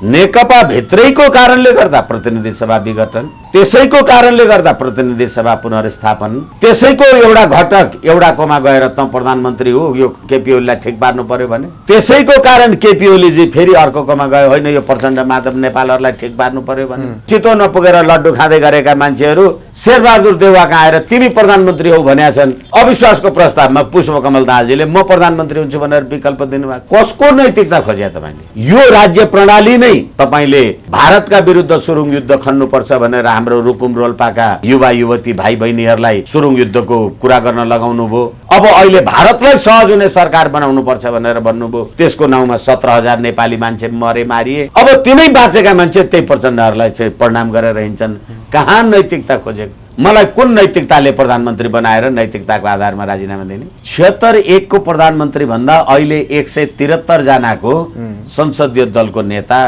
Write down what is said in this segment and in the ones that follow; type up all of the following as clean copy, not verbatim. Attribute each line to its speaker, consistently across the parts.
Speaker 1: नेकपा भित्रैको कारणले गर्दा प्रतिनिधि सभा विघटन, त्यसैको कारणले गर्दा प्रतिनिधि सभा पुनर्स्थापन, त्यसैको एउटा घटक एउटाकोमा गएर त प्रधानमन्त्री हो यो केपी ओलीलाई ठिक पार्नु पर्यो भने, त्यसैको कारण केपी ओलीजी फेरि अर्कोकोमा गयो होइन यो प्रचण्ड माधव नेपालहरूलाई ठिक पार्नु पर्यो भने, चितो नपुगेर लड्डु खाँदै गरेका मान्छेहरू शेरबहादुर देउवाका आएर तिमी प्रधानमन्त्री हौ भनेका छन्। अविश्वासको प्रस्तावमा पुष्पकमल दाहालजीले म प्रधानमन्त्री हुन्छु भनेर विकल्प दिनुभएको। कसको नैतिकता खोज्या तपाईँले? यो राज्य प्रणाली नै तपाईले भारतका विरुद्ध सुरुङ युद्ध खन्नुपर्छ भनेर हाम्रो रुकुम रोल्पाका युवा युवती भाइ बहिनीहरूलाई सुरुङ युद्धको कुरा गर्न लगाउनु भयो। अब अहिले भारतलाई सहज हुने सरकार बनाउनु पर्छ भनेर भन्नुभयो। त्यसको नाउँमा 17,000 नेपाली मान्छे मरे मारिए। अब तिनै बाँचेका मान्छे त्यही प्रचण्डहरूलाई चाहिँ प्रणाम गरेर हिँड्छन्। कहाँ नैतिकता खोजेको? मलाई कुन नैतिकताले प्रधानमन्त्री बनाएर नैतिकताको आधारमा राजीनामा दिने? 76 को प्रधानमन्त्री भन्दा अहिले 173 जनाको संसदीय दलको नेता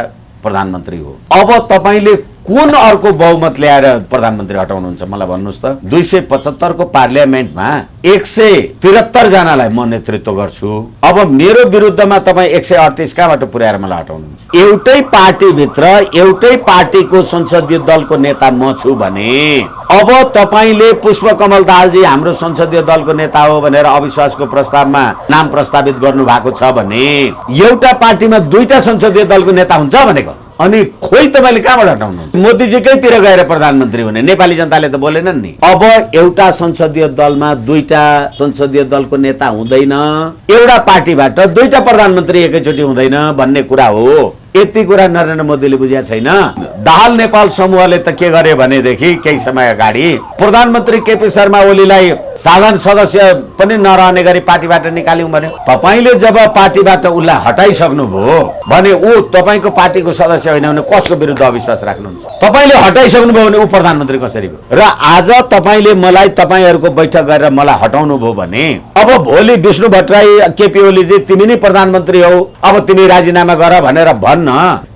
Speaker 1: प्रधानमन्त्री हो। अब तपाईले कुन अर्को बहुमत ल्याएर प्रधानमन्त्री हटाउनुहुन्छ मलाई भन्नुहोस् त? 275 को पार्लियामेन्टमा 173 जनालाई म नेतृत्व गर्छु। अब मेरो विरुद्धमा तपाईँ 138 कहाँबाट पुर्याएर मलाई हटाउनुहुन्छ? एउटै पार्टीभित्र एउटै पार्टीको संसदीय दलको नेता म छु भने अब तपाईले पुष्पकमल दाहालजी हाम्रो संसदीय दलको नेता हो भनेर अविश्वासको प्रस्तावमा नाम प्रस्तावित गर्नु भएको छ भने एउटा पार्टीमा दुईटा संसदीय दलको नेता हुन्छ भनेको अनि खोइ तपाईले कहाँबाट हटाउनुहुन्छ? मोदीजीकैतिर गएर प्रधानमन्त्री हुने नेपाली जनताले त बोलेनन् नि। अब एउटा संसदीय दलमा दुईटा संसदीय दलको नेता हुँदैन, एउटा पार्टीबाट दुईटा प्रधानमन्त्री एकैचोटि हुँदैन भन्ने कुरा हो। यति कुरा नरेन्द्र मोदीले बुझेका छैन। दाहाल नेपाल समूहले त के गरे भनेदेखि केही समय अगाडि प्रधानमन्त्री केपी शर्मा ओलीलाई साधारण सदस्य पनि नरहने गरी पार्टीबाट निकाल्यौं भन्यो। तपाईले जब पार्टीबाट उसलाई हटाइसक्नुभयो भने ऊ तपाईको पार्टीको सदस्य होइन भने कसको विरुद्ध अविश्वास राख्नुहुन्छ? तपाईले हटाइसक्नुभयो भने ऊ प्रधानमन्त्री कसरी भयो? र आज तपाईले मलाई तपाईहरुको बैठक गरेर मलाई हटाउनु भयो भने अब भोलि विष्णु भट्टराई केपी ओलीजी तिमी नै प्रधानमन्त्री हौ अब तिमी राजीनामा गर भनेर भन्न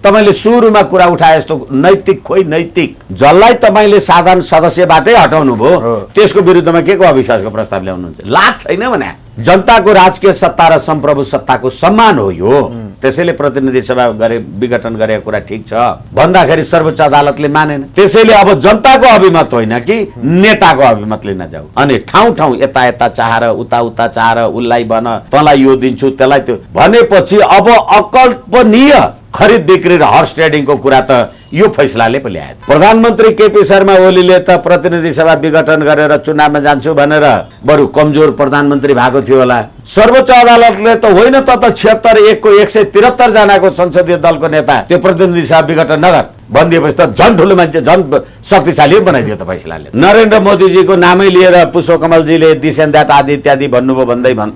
Speaker 1: तपाईले सुरुमा कुरा उठाए जस्तो नैतिक खोइ नैतिक जसलाई तपाईले साधारण सदस्यबाटै हटाउनु भयो त्यसको विरुद्धमा के को अविश्वासको प्रस्ताव ल्याउनुहुन्छ? लाज छैन भने जनताको राजकीय सत्ता र सम्प्रभु सत्ताको सम्मान हो यो। त्यसैले प्रतिनिधि सभा गरे विघटन गरेको कुरा ठिक छ भन्दाखेरि सर्वोच्च अदालतले मानेन। त्यसैले अब जनताको अभिमत होइन कि नेताको अभिमत लिन जाऊ अनि ठाउँ ठाउँ यता यता चाहेर उता उता चाहेर उसलाई बन तँलाई यो दिन्छु त्यसलाई त्यो भनेपछि अब अकल्पनीय खरिद बिक्री र हर्स ट्रेडिङको कुरा त यो फैसलाले पो ल्यायो। प्रधानमन्त्री केपी शर्मा ओलीले त प्रतिनिधि सभा विघटन गरेर चुनावमा जान्छु भनेर बरु कमजोर प्रधानमन्त्री भएको थियो होला। सर्वोच्च अदालतले त होइन त 76 को 173 जनाको संसदीय दलको नेता त्यो प्रतिनिधि सभा विघटन नगर भनिदिएपछि त झन् ठुलो मान्छे झन् शक्तिशाली बनाइदियो त फैसलाले। नरेन्द्र मोदीजीको नामै लिएर पुष्पकमलजीले दिस एन्ड द्याट आदि इत्यादि भन्नुभयो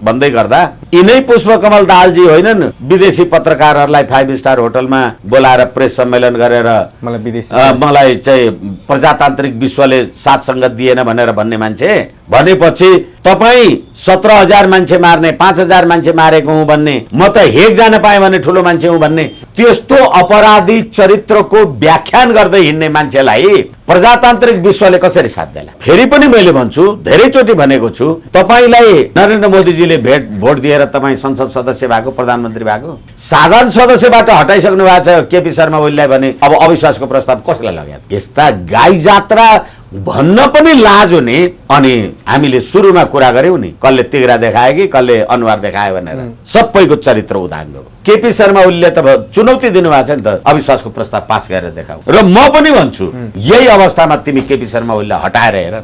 Speaker 1: भन्दै गर्दा यिनै पुष्पकमल दाहालजी होइनन् विदेशी पत्रकारहरूलाई 5 स्टार होटलमा बोलाएर प्रेस सम्मेलन गरेर मलाई चाहिँ प्रजातान्त्रिक विश्वले साथ संगत दिएन भनेर भन्ने मान्छे भनेपछि तपाई 17,000 मान्छे मार्ने 5,000 मान्छे मारेको हुँ भन्ने म त हेक जान पाएँ भने ठुलो मान्छे हुँ भन्ने त्यस्तो अपराधी चरित्रको व्याख्यान गर्दै हिँड्ने मान्छेलाई प्रजातान्त्रिक विश्वले कसरी साथ देला? फेरि पनि मैले भन्छु धेरैचोटि भनेको छु तपाईलाई नरेन्द्र मोदीजीले भोट दिएर तपाई संसद सदस्य भएको प्रधानमन्त्री भएको साधारण सदस्यबाट हटाइसक्नु भएको छ केपी शर्मा ओलीलाई भने अब अविश्वासको प्रस्ताव कसलाई लाग्यो? यस्ता गाई जात्रा भन्न पनि लाज हुने। अनि हामीले सुरुमा कुरा गर्यौं नि कसले तिग्रा देखायो कि कसले अनुहार देखायो भनेर सबैको चरित्र उदाङ्ग हो। केपी शर्मा ओलीले त चुनौती दिनुभएको छ नि त अविश्वासको प्रस्ताव पास गरेर देखाऊ र म पनि भन्छु यही अवस्थामा तिमी केपी शर्मा ओलीलाई हटाएर हेर।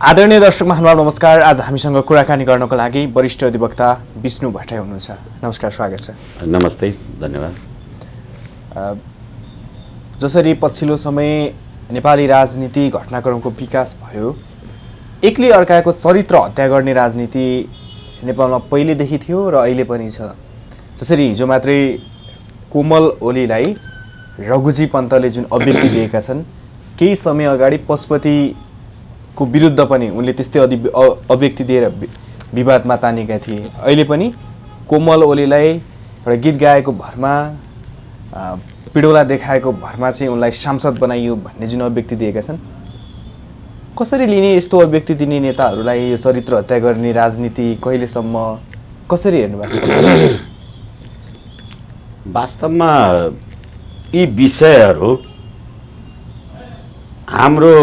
Speaker 2: आदरणीय दर्शक महानुभाव नमस्कार। आज हामीसँग कुराकानी गर्नको लागि वरिष्ठ अधिवक्ता विष्णु भट्टराई हुनुहुन्छ। नमस्कार, स्वागत छ।
Speaker 1: नमस्ते, धन्यवाद।
Speaker 2: जसरी पछिल्लो समय नेपाली राजनीति घटनाक्रमको विकास भयो एकले अर्काको चरित्र हत्या गर्ने राजनीति नेपालमा पहिलेदेखि थियो र अहिले पनि छ। जसरी हिजो मात्रै कोमल ओलीलाई रघुजी पन्तले जुन अभिव्यक्ति दिएका छन् केही समय अगाडि पशुपति को विरुद्ध पनि उनले त्यस्तै अभिव्यक्ति दिएर विवादमा तानेका थिए। अहिले पनि कोमल ओलीलाई एउटा गीत गाएको भरमा पिडोला देखाएको भरमा चाहिँ उनलाई सांसद बनाइयो भन्ने जुन अभिव्यक्ति दिएका छन् कसरी लिने यस्तो अभिव्यक्ति दिने नेताहरूलाई यो चरित्र हत्या गर्ने राजनीति कहिलेसम्म कसरी हेर्नुभएको छ?
Speaker 1: वास्तवमा यी विषयहरू हाम्रो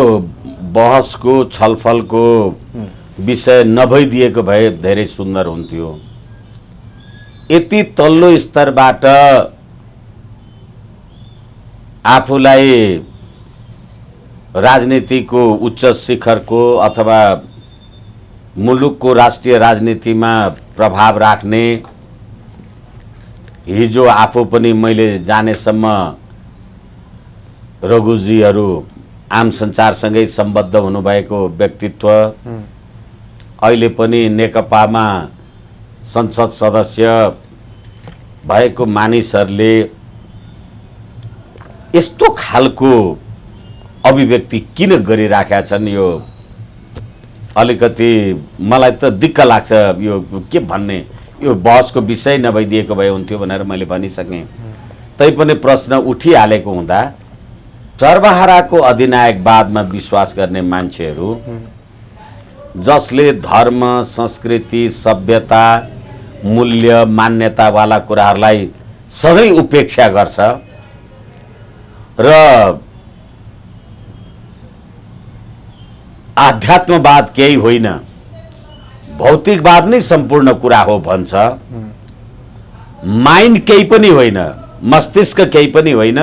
Speaker 1: बहसको छलफलको विषय नभइदिएको भए धेरै सुन्दर हुन्थ्यो। यति तल्लो स्तरबाट आफूलाई राजनीतिको उच्च शिखरको अथवा मुलुकको राष्ट्रिय राजनीतिमा प्रभाव राख्ने, हिजो आफू पनि मैले जानेसम्म रघुजीहरू आम सञ्चारसँगै सम्बद्ध हुनुभएको व्यक्तित्व, अहिले पनि नेकपामा संसद सदस्य भएको मानिसहरूले यस्तो खालको अभिव्यक्ति किन गरिराखेका छन्? यो अलिकति मलाई त दिक्क लाग्छ। यो के भन्ने, यो बहसको विषय नभइदिएको भए हुन्थ्यो भनेर मैले भनिसकेँ। तैपनि प्रश्न उठिहालेको हुँदा सर्वहाराको अधिनायकवादमा विश्वास गर्ने मान्छेहरू, जसले धर्म, संस्कृति, सभ्यता, मूल्य, मान्यतावाला कुराहरूलाई सधैँ उपेक्षा गर्छ र आध्यात्मवाद केही होइन, भौतिकवाद नै सम्पूर्ण कुरा हो भन्छ, माइन्ड केही पनि होइन, मस्तिष्क केही पनि होइन,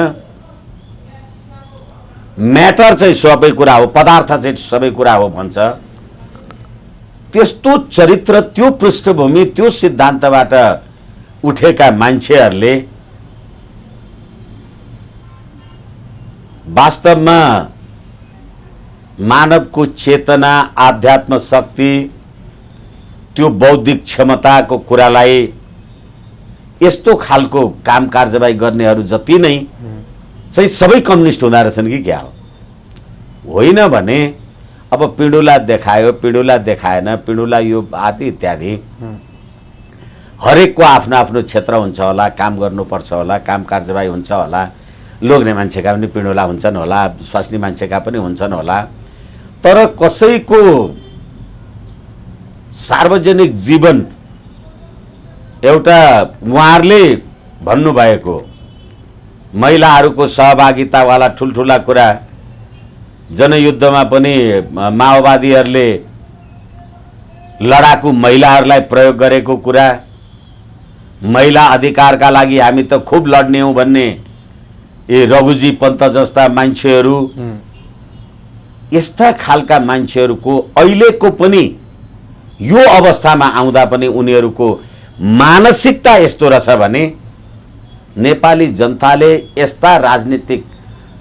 Speaker 1: म्याटर चाहिँ सबै कुरा हो, पदार्थ चाहिँ सबै कुरा हो भन्छ, त्यस्तो चरित्र, त्यो पृष्ठभूमि, त्यो सिद्धान्तबाट उठेका मान्छेहरूले वास्तवमा मानवको चेतना, आध्यात्म शक्ति, त्यो बौद्धिक क्षमताको कुरालाई यस्तो खालको काम कारबाही गर्नेहरू जति नै चाहिँ सबै कम्युनिस्ट हुँदा रहेछन् कि क्या हो? होइन भने अब पिँडुला देखायो, पिँडुला देखाएन, पिँडुला यो आदि इत्यादि, हरेकको आफ्नो आफ्नो क्षेत्र हुन्छ होला, काम गर्नुपर्छ होला, काम कारबाही हुन्छ होला, लोग्ने मान्छेका पनि पिँडुला हुन्छन् होला, स्वास्नी मान्छेका पनि हुन्छन् होला, तर कसैको सार्वजनिक जीवन एउटा उहाँहरूले भन्नुभएको महिलाहरूको सहभागितावाला ठुल्ठुला कुरा, जनयुद्धमा पनि माओवादीहरूले लडाकु महिलाहरूलाई प्रयोग गरेको कुरा, महिला अधिकारका लागि हामी त खुब लड्ने हौँ भन्ने यी रघुजी पन्त जस्ता मान्छेहरू, यस्ता खालका मान्छेहरूको अहिलेको पनि यो अवस्थामा आउँदा पनि उनीहरूको मानसिकता यस्तो रहेछ भने नेपाली जनताले यस्ता राजनीतिक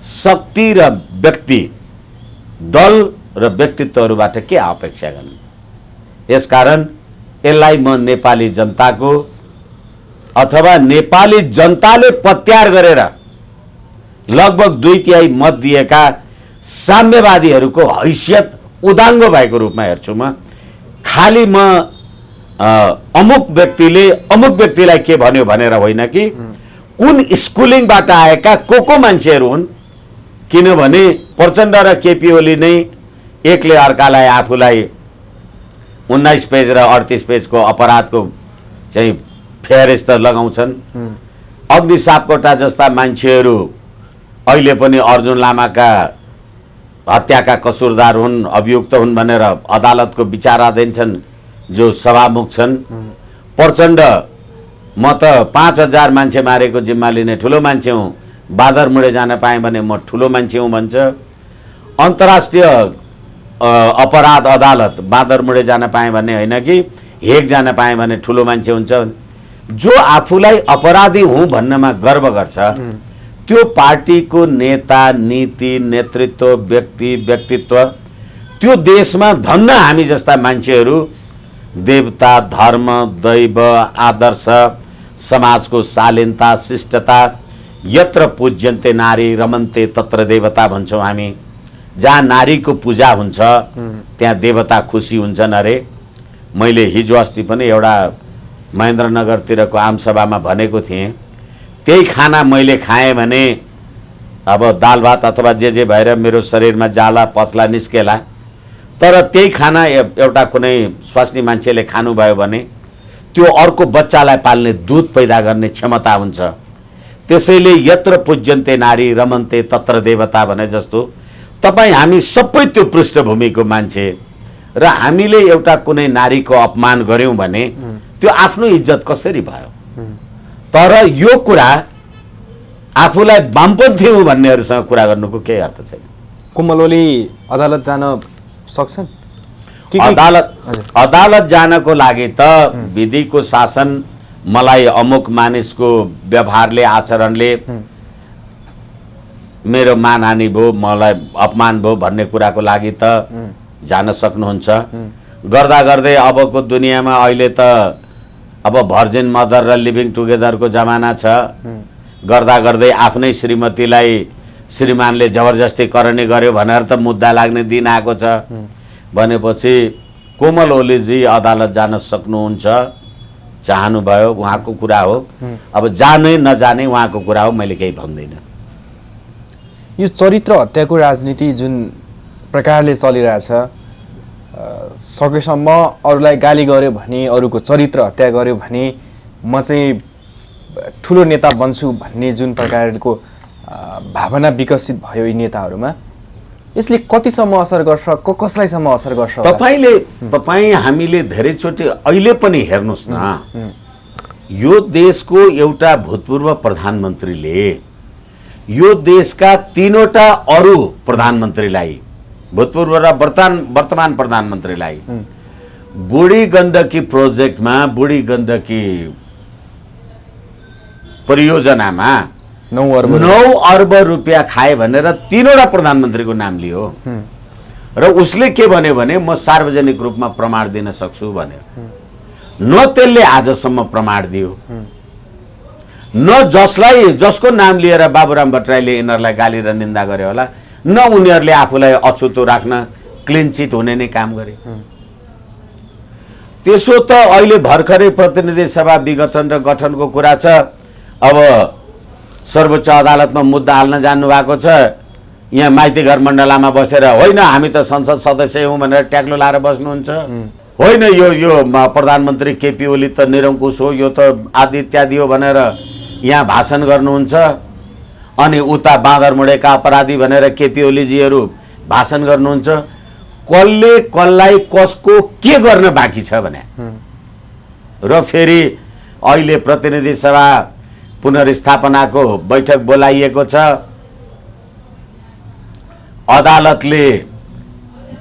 Speaker 1: शक्ति र व्यक्ति, दल र व्यक्तित्वहरूबाट के अपेक्षा गर्ने? यसकारण यसलाई म नेपाली जनताको अथवा नेपाली जनताले प्रत्याहार गरेर लगभग 2/3 मत दिएका साम्यवादीहरूको हैसियत उदाङ्गो भएको रूपमा हेर्छु। म खाली म अमुक व्यक्तिले अमुक व्यक्तिलाई के भन्यो भनेर होइन कि कुन स्कुलिङबाट आएका को मान्छेहरू हुन्, किनभने प्रचण्ड र केपी ओली नै एकले अर्कालाई आफूलाई 19 पेज र 38 पेजको अपराधको चाहिँ फेरिस्त लगाउँछन्। अग्नि सापकोटा जस्ता मान्छेहरू अहिले पनि अर्जुन लामाका हत्याका कसुरदार हुन्, अभियुक्त हुन् भनेर अदालतको विचाराधीन छन्, जो सभामुख छन्। प्रचण्ड म त 5000 मान्छे मारेको जिम्मा लिने ठुलो मान्छे हुँ, बादरमुडे जान पाएँ भने म ठुलो मान्छे हुँ भन्छ। अन्तर्राष्ट्रिय अपराध अदालत बादरमुडे जान पाएँ भन्ने होइन कि हेग जान पाएँ भने ठुलो मान्छे हुन्छ। जो आफूलाई अपराधी हुँ भन्नमा गर्व गर्छ, त्यो पार्टीको नेता, नीति, नेतृत्व, व्यक्तित्व, त्यो देशमा धन्न हामी जस्ता मान्छेहरू देवता, धर्म, दैव, आदर्श, समाजको शालीनता, शिष्टता, यत्र पूज्यन्ते नारी रमन्ते तत्र देवता भन्छौँ हामी। जहाँ नारीको पूजा हुन्छ त्यहाँ देवता खुसी हुन्छन् अरे। मैले हिजो अस्ति पनि एउटा महेन्द्रनगरतिरको आमसभामा भनेको थिएँ, त्यही खाना मैले खाएँ भने अब दाल भात अथवा जे भएर मेरो शरीरमा जाला पचला निस्केला, तर त्यही खाना एउटा कुनै स्वास्नी मान्छेले खानुभयो भने त्यो अर्को बच्चालाई पाल्ने दूध पैदा गर्ने क्षमता हुन्छ। त्यसैले यत्र पूज्यन्ते नारी रमन्ते तत्र देवता भने जस्तो तपाईँ हामी सबै त्यो पृष्ठभूमिको मान्छे र हामीले एउटा कुनै नारीको अपमान गर्यौं भने त्यो आफ्नो इज्जत कसरी भयो। तर यो कुरा आफूलाई वामपन्थी हुँ भन्नेहरूसँग कुरा गर्नुको केही अर्थ छैन।
Speaker 2: कोमल ओली अदालत जान सक्छन्?
Speaker 1: अदालत जानको लागि त विधिको शासन मलाई अमुक मानिसको व्यवहारले आचरणले मेरो मानहानि भयो, मलाई अपमान भयो भन्ने कुराको लागि त जान सक्नुहुन्छ। गर्दा गर्दै अबको दुनियाँमा अहिले त अब भर्जिन मदर र लिभिङ टुगेदरको जमाना छ। गर्दा गर्दै आफ्नै श्रीमतीलाई श्रीमानले जबरजस्ती करने गर्यो भनेर त मुद्दा लाग्ने दिन आएको छ। भनेपछि कोमल ओलीजी अदालत जान सक्नुहुन्छ, चाहनुभयो उहाँको कुरा हो। अब जाने नजाने उहाँको कुरा हो, मैले केही भन्दिनँ।
Speaker 2: यो चरित्र हत्याको राजनीति जुन प्रकारले चलिरहेछ, सकेसम्म अरूलाई गाली गर्यो भने, अरूको चरित्र हत्या गर्यो भने म चाहिँ ठुलो नेता बन्छु भन्ने जुन प्रकारको भावना विकसित भयो यी नेताहरूमा, यसले कतिसम्म असर गर्छ, कसलाईसम्म असर गर्छ?
Speaker 1: तपाईँ हामीले धेरैचोटि अहिले पनि हेर्नुहोस् न, यो देशको एउटा भूतपूर्व प्रधानमन्त्रीले यो देशका तीनवटा अरू प्रधानमन्त्रीलाई, भूतपूर्व र वर्तमान प्रधानमन्त्रीलाई बुढी गण्डकी प्रोजेक्टमा, बुढी गण्डकी परियोजनामा 9 अर्ब रुपियाँ खाए भनेर तीनवटा प्रधानमन्त्रीको नाम लियो। र उसले के भन्यो भने म सार्वजनिक रूपमा प्रमाण दिन सक्छु भन्यो। न त्यसले आजसम्म प्रमाण दियो, न जसको नाम लिएर बाबुराम भट्टराईले यिनीहरूलाई गाली र निन्दा गर्यो होला, न उनीहरूले आफूलाई अछुतो राख्न क्लिन चिट हुने नै काम गरे। त्यसो त अहिले भर्खरै प्रतिनिधि सभा विघटन र गठनको कुरा छ। अब सर्वोच्च अदालतमा मुद्दा हाल्न जानु भएको छ। यहाँ माइती घर मण्डलामा बसेर होइन हामी त संसद सदस्य हौँ भनेर ट्याक्लो लाएर बस्नुहुन्छ। होइन यो प्रधानमन्त्री केपी ओली त निरङ्कुश हो, यो त आदि इत्यादि हो भनेर यहाँ भाषण गर्नुहुन्छ। अनि उता बाँदर मुडेका अपराधी भनेर केपी ओलीजीहरू भाषण गर्नुहुन्छ। कसले कसलाई कसको के गर्न बाँकी छ भने। र फेरि अहिले प्रतिनिधि सभा पुनर्स्थापनाको बैठक बोलाइएको छ। अदालतले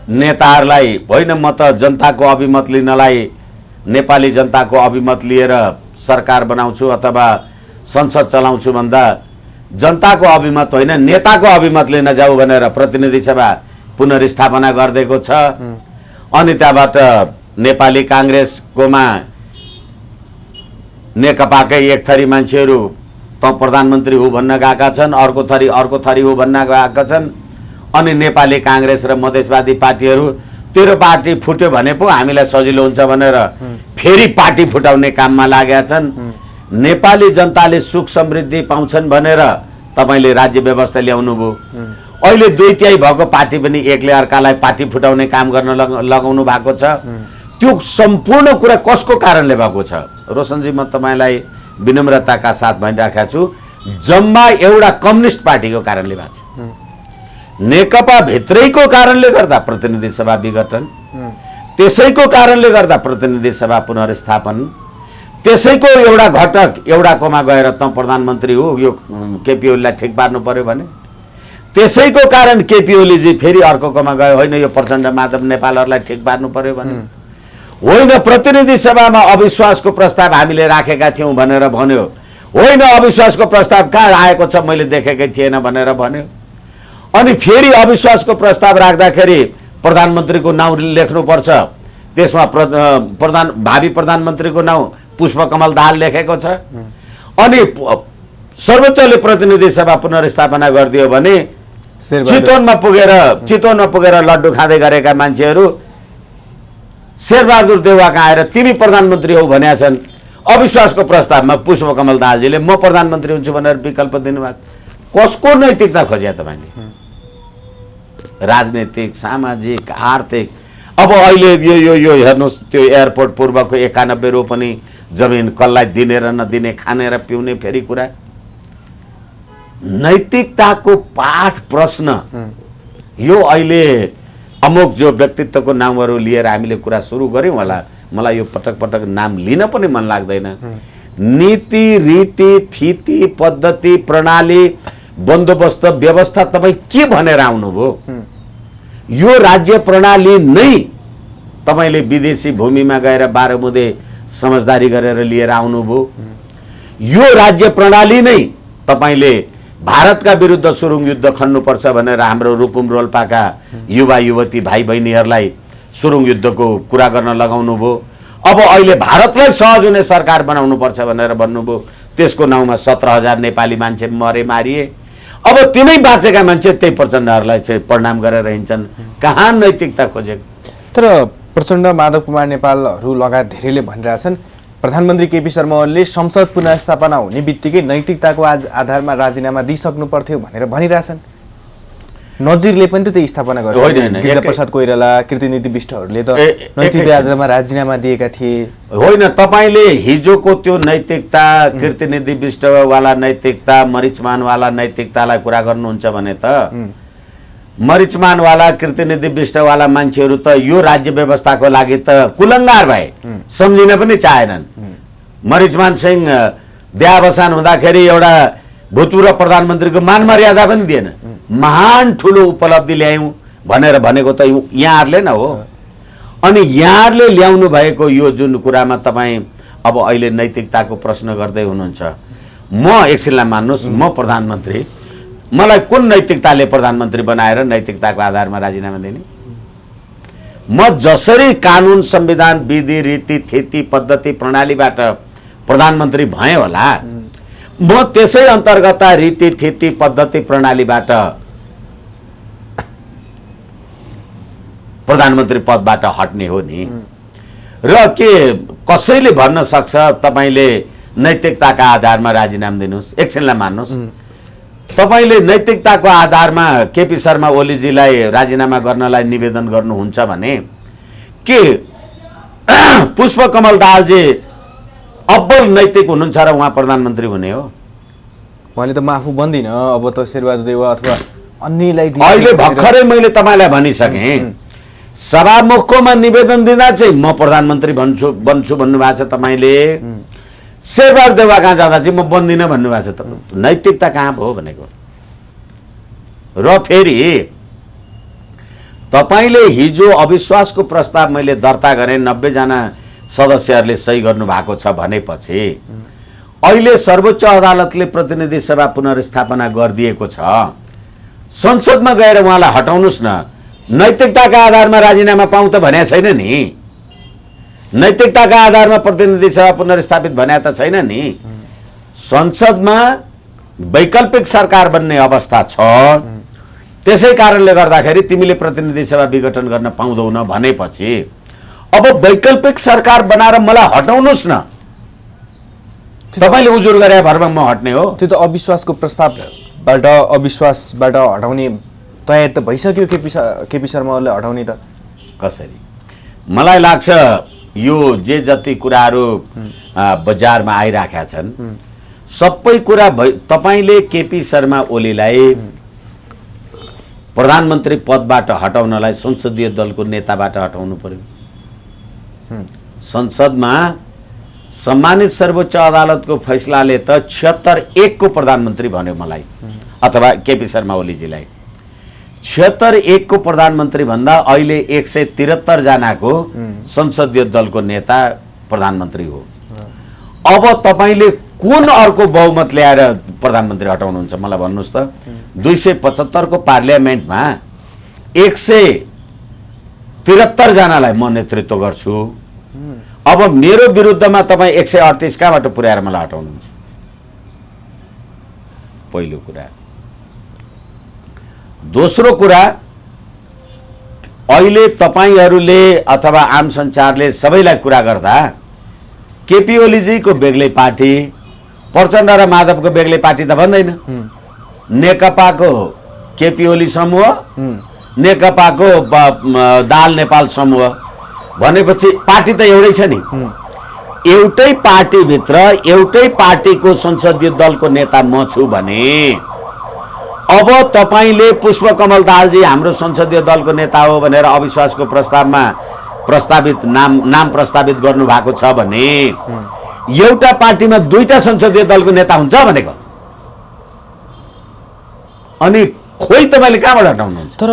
Speaker 1: नेताहरूलाई होइन म त जनताको अभिमत लिनलाई नेपाली जनताको अभिमत लिएर सरकार बनाउँछु अथवा संसद चलाउँछु भन्दा जनताको अभिमत होइन नेताको अभिमत लिन जाऊ भनेर प्रतिनिधि सभा पुनर्स्थापना गरिदिएको छ। अनि त्यहाँबाट नेपाली काङ्ग्रेसकोमा नेकपाकै एक थरी मान्छेहरू त प्रधानमन्त्री हो भन्न गएका छन्, अर्को थरी हो भन्न गएका छन्। अनि नेपाली काङ्ग्रेस र मधेसवादी पार्टीहरू तेरो पार्टी फुट्यो भने पो हामीलाई सजिलो हुन्छ भनेर फेरि पार्टी फुटाउने काममा लागेका छन्। नेपाली जनताले सुख समृद्धि पाउँछन् भनेर तपाईले राज्य व्यवस्था ल्याउनु भयो। अहिले 2/3 भएको पार्टी पनि एकले अर्कालाई पार्टी फुटाउने काम गर्न लगाउनु भएको छ। त्यो सम्पूर्ण कुरा कसको कारणले भएको छ? रोशनजी, म तपाईलाई विनम्रताका साथ भनिराखेको छु, जम्मा एउटा कम्युनिस्ट पार्टीको कारणले भएको छ। नेकपा भित्रैको कारणले गर्दा प्रतिनिधि सभा विघटन, त्यसैको कारणले गर्दा प्रतिनिधि सभा पुनर्स्थापन, त्यसैको एउटा घटक एउटाकोमा गएर त प्रधानमन्त्री हो, यो केपी ओलीलाई ठिक पार्नु पर्यो भने त्यसैको कारण केपी ओलीजी फेरि अर्कोकोमा गयो, होइन यो प्रचण्ड माधव नेपालहरूलाई ठिक पार्नु पर्यो भने होइन प्रतिनिधि सभामा अविश्वासको प्रस्ताव हामीले राखेका थियौँ भनेर भन्यो, होइन अविश्वासको प्रस्ताव कहाँ आएको छ मैले देखेकै थिएन भनेर भन्यो। अनि फेरि अविश्वासको प्रस्ताव राख्दाखेरि प्रधानमन्त्रीको नाउँ लेख्नुपर्छ, त्यसमा भावी प्रधानमन्त्रीको नाउँ पुष्पकमल दाहाल लेखेको छ। अनि सर्वोच्चले प्रतिनिधि सभा पुनर्स्थापना गरिदियो भने चितवनमा पुगेर लड्डु खाँदै गरेका मान्छेहरू शेरबहादुर देउवाका आएर तिमी प्रधानमन्त्री हौ भनेका छन्। अविश्वासको प्रस्तावमा पुष्पकमल दाहालजीले म प्रधानमन्त्री हुन्छु भनेर विकल्प दिनुभएको छ। कसको नैतिकता खोज्या तपाईँले? राजनीतिक, सामाजिक, आर्थिक अब अहिले यो हेर्नुहोस्, त्यो एयरपोर्ट पूर्वको 91 रोपनी जमिन कसलाई दिने र नदिने, खाने र पिउने फेरि कुरा। नैतिकताको पाठ प्रश्न यो अहिले अमुक जो व्यक्तित्वको नामहरू लिएर हामीले कुरा सुरु गऱ्यौँ होला, मलाई यो पटक पटक नाम लिन पनि मन लाग्दैन। नीति, रीति, थिति, पद्धति, प्रणाली, बन्दोबस्त, व्यवस्था तपाईँ के भनेर आउनुभयो? यो राज्य प्रणाली नै तपाईँले विदेशी भूमिमा गएर 12 बुँदे समझदारी गरेर लिएर आउनुभयो। यो राज्य प्रणाली नै तपाईँले भारतका विरुद्ध सुरुङ युद्ध खन्नुपर्छ भनेर हाम्रो रुकुम रोल्पाका युवा युवती भाइ बहिनीहरूलाई सुरुङ युद्धको कुरा गर्न लगाउनु भयो। अब अहिले भारतलाई सहज हुने सरकार बनाउनु पर्छ भनेर भन्नुभयो। त्यसको नाउँमा 17,000 नेपाली मान्छे मरे, मारिए। अब तिनै बाँचेका मान्छे त्यही प्रचण्डहरूलाई चाहिँ प्रणाम गरेर हिँड्छन्। कहाँ नैतिकता खोजेको?
Speaker 2: तर प्रचण्ड, माधव कुमार नेपालहरू लगायत धेरैले भनिरहेछन् प्रधानमन्त्री केपी शर्मा ओलीले संसद पुनर्स्थापना हुने बित्तिकै नैतिकताको आधारमा राजीनामा दिइसक्नु पर्थ्यो भनेर भनिरहेछन्। नजिरले पनि त त्यही स्थापना गर्छ। गिरिजाप्रसाद कोइराला, कृतिनिधि विष्टहरूले त नैतिकता आधारमा राजीनामा दिएका थिए।
Speaker 1: होइन, तपाईँले हिजोको त्यो नैतिकता, कृतिनिधि विष्टवाला नैतिकता, मरिचमानवाला नैतिकतालाई कुरा गर्नुहुन्छ भने त मरिचमानवाला, कृतिनिधि विष्टवाला मान्छेहरू त यो राज्य व्यवस्थाको लागि त कुलङ्गार भए, सम्झिन पनि चाहेनन्। मरिचमान सिंह देहावसान हुँदाखेरि एउटा भूतपूर्व प्रधानमन्त्रीको मान मर्यादा पनि दिएन। महान ठुलो उपलब्धि ल्यायौँ भनेर भनेको त यहाँहरूले न हो। अनि यहाँहरूले ल्याउनु भएको यो जुन कुरामा तपाईँ अब अहिले नैतिकताको प्रश्न गर्दै हुनुहुन्छ, म एकछिनलाई मान्नुहोस्, म प्रधानमन्त्री, मलाई कुन नैतिकताले प्रधानमन्त्री बनाएर नैतिकताको आधारमा राजीनामा दिने? म जसरी कानुन, संविधान, विधि, रीति, थिति, पद्धति, प्रणालीबाट प्रधानमन्त्री भएँ होला, म त्यसै अन्तर्गत रीति, थिति, पद्धति, प्रणालीबाट प्रधानमन्त्री पदबाट हट्ने हो नि। र के कसैले भन्न सक्छ तपाईँले नैतिकताका आधारमा राजीनामा दिनुहोस्? एकछिनलाई मान्नुहोस्, तपाईँले नैतिकताको आधारमा केपी शर्मा ओलीजीलाई राजीनामा गर्नलाई निवेदन गर्नुहुन्छ भने के पुष्पकमल दाहालजी अब्बल नैतिक हुनुहुन्छ र उहाँ प्रधानमन्त्री हुने हो?
Speaker 2: उहाँले त म आफू बन्दिनँ, अब त शेरबहादुर देउवा अथवा अन्यलाई
Speaker 1: अहिले भर्खरै मैले तपाईँलाई भनिसकेँ, सभामुखकोमा निवेदन दिँदा चाहिँ म प्रधानमन्त्री बन्छु भन्नुभएको छ तपाईँले। शेरबहादुर देउवा कहाँ जाँदा चाहिँ म बन्दिनँ भन्नुभएको छ। त नैतिकता कहाँ भयो भनेको? र फेरि तपाईँले हिजो अविश्वासको प्रस्ताव मैले दर्ता गरेँ, 90 जना सदस्यहरूले सही गर्नुभएको छ भनेपछि अहिले सर्वोच्च अदालतले प्रतिनिधि सभा पुनर्स्थापना गरिदिएको छ। संसदमा गएर उहाँलाई हटाउनुहोस् न। नैतिकताका आधारमा राजीनामा पाउँ त भनेको छैन नि। नैतिकताका आधारमा प्रतिनिधि सभा पुनर्स्थापित भने त छैन नि। संसदमा वैकल्पिक सरकार बन्ने अवस्था छ। त्यसै कारणले गर्दाखेरि तिमीले प्रतिनिधि सभा विघटन गर्न पाउँदैनौ भनेपछि अब वैकल्पिक सरकार बनाएर मलाई हटाउनुहोस् न। तपाईँले उजुर गरे भरमा म हट्ने हो?
Speaker 2: त्यो त अविश्वासको प्रस्तावबाट अविश्वासबाट हटाउने तयार त भइसक्यो। केपी शर्माले हटाउने त
Speaker 1: कसरी? मलाई लाग्छ यो जे जति कुराहरू बजारमा आइराखेका छन् सबै कुरा तपाईँले केपी शर्मा ओलीलाई प्रधानमन्त्री पदबाट हटाउनलाई संसदीय दलको नेताबाट हटाउनु पर्यो। संसदमा सम्मानित सर्वोच्च अदालतको फैसलाले त 76-1 को प्रधानमन्त्री भन्यो मलाई अथवा केपी शर्मा ओलीजीलाई। 76-1 को प्रधानमन्त्री भन्दा अहिले 173 जनाको संसदीय दलको नेता प्रधानमन्त्री हो। अब तपाईँले कुन अर्को बहुमत ल्याएर प्रधानमन्त्री हटाउनुहुन्छ मलाई भन्नुहोस् त? 275 को पार्लियामेन्टमा 173 जनालाई म नेतृत्व गर्छु। अब मेरो विरुद्धमा तपाईँ 138 कहाँबाट पुर्याएर मलाई हटाउनुहुन्छ? पहिलो कुरा। दोस्रो कुरा, अहिले तपाईँहरूले अथवा आम सञ्चारले सबैलाई कुरा गर्दा केपी ओलीजीको बेग्लै पार्टी, प्रचण्ड र माधवको बेग्लै पार्टी त भन्दैन। नेकपाको केपी ओली समूह नेकपाको दाल नेपाल समूह भनेपछि पार्टी त एउटै छ नि। एउटै पार्टीभित्र एउटै पार्टीको संसदीय दलको नेता म छु भने अब तपाईँले पुष्पकमल दाहालजी हाम्रो संसदीय दलको नेता हो भनेर अविश्वासको प्रस्तावमा प्रस्तावित नाम प्रस्तावित गर्नु भएको छ भने एउटा पार्टीमा दुईटा संसदीय दलको नेता हुन्छ भनेको, अनि खोइ तपाईँले कहाँबाट हटाउनुहुन्छ?
Speaker 2: तर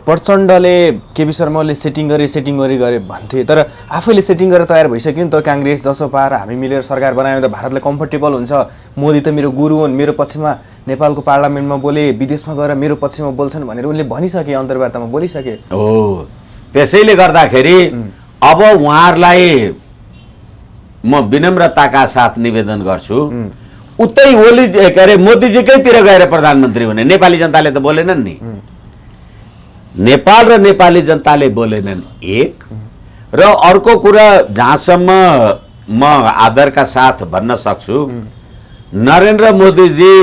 Speaker 2: प्रचण्डले केपी शर्मा ओलीले सेटिङ गरे भन्थे, तर आफैले सेटिङ गरेर तयार भइसक्यो नि त। काङ्ग्रेस जसो पाएर हामी मिलेर सरकार बनायौँ त भारतलाई कम्फर्टेबल हुन्छ, मोदी त मेरो गुरु हुन्, मेरो पक्षमा नेपालको पार्लियामेन्टमा बोले, विदेशमा गएर मेरो पक्षमा बोल्छन् भनेर उनले भनिसके, अन्तर्वार्तामा बोलिसके।
Speaker 1: हो, त्यसैले गर्दाखेरि अब उहाँहरूलाई म विनम्रताका साथ निवेदन गर्छु, उतै ओली के अरे मोदीजीकैतिर गएर प्रधानमन्त्री हुने। नेपाली जनताले त बोलेनन् नि, नेपाल र नेपाली जनताले बोलेनन् एक। र अर्को कुरा जहाँसम्म म आदरका साथ भन्न सक्छु, नरेन्द्र मोदीजी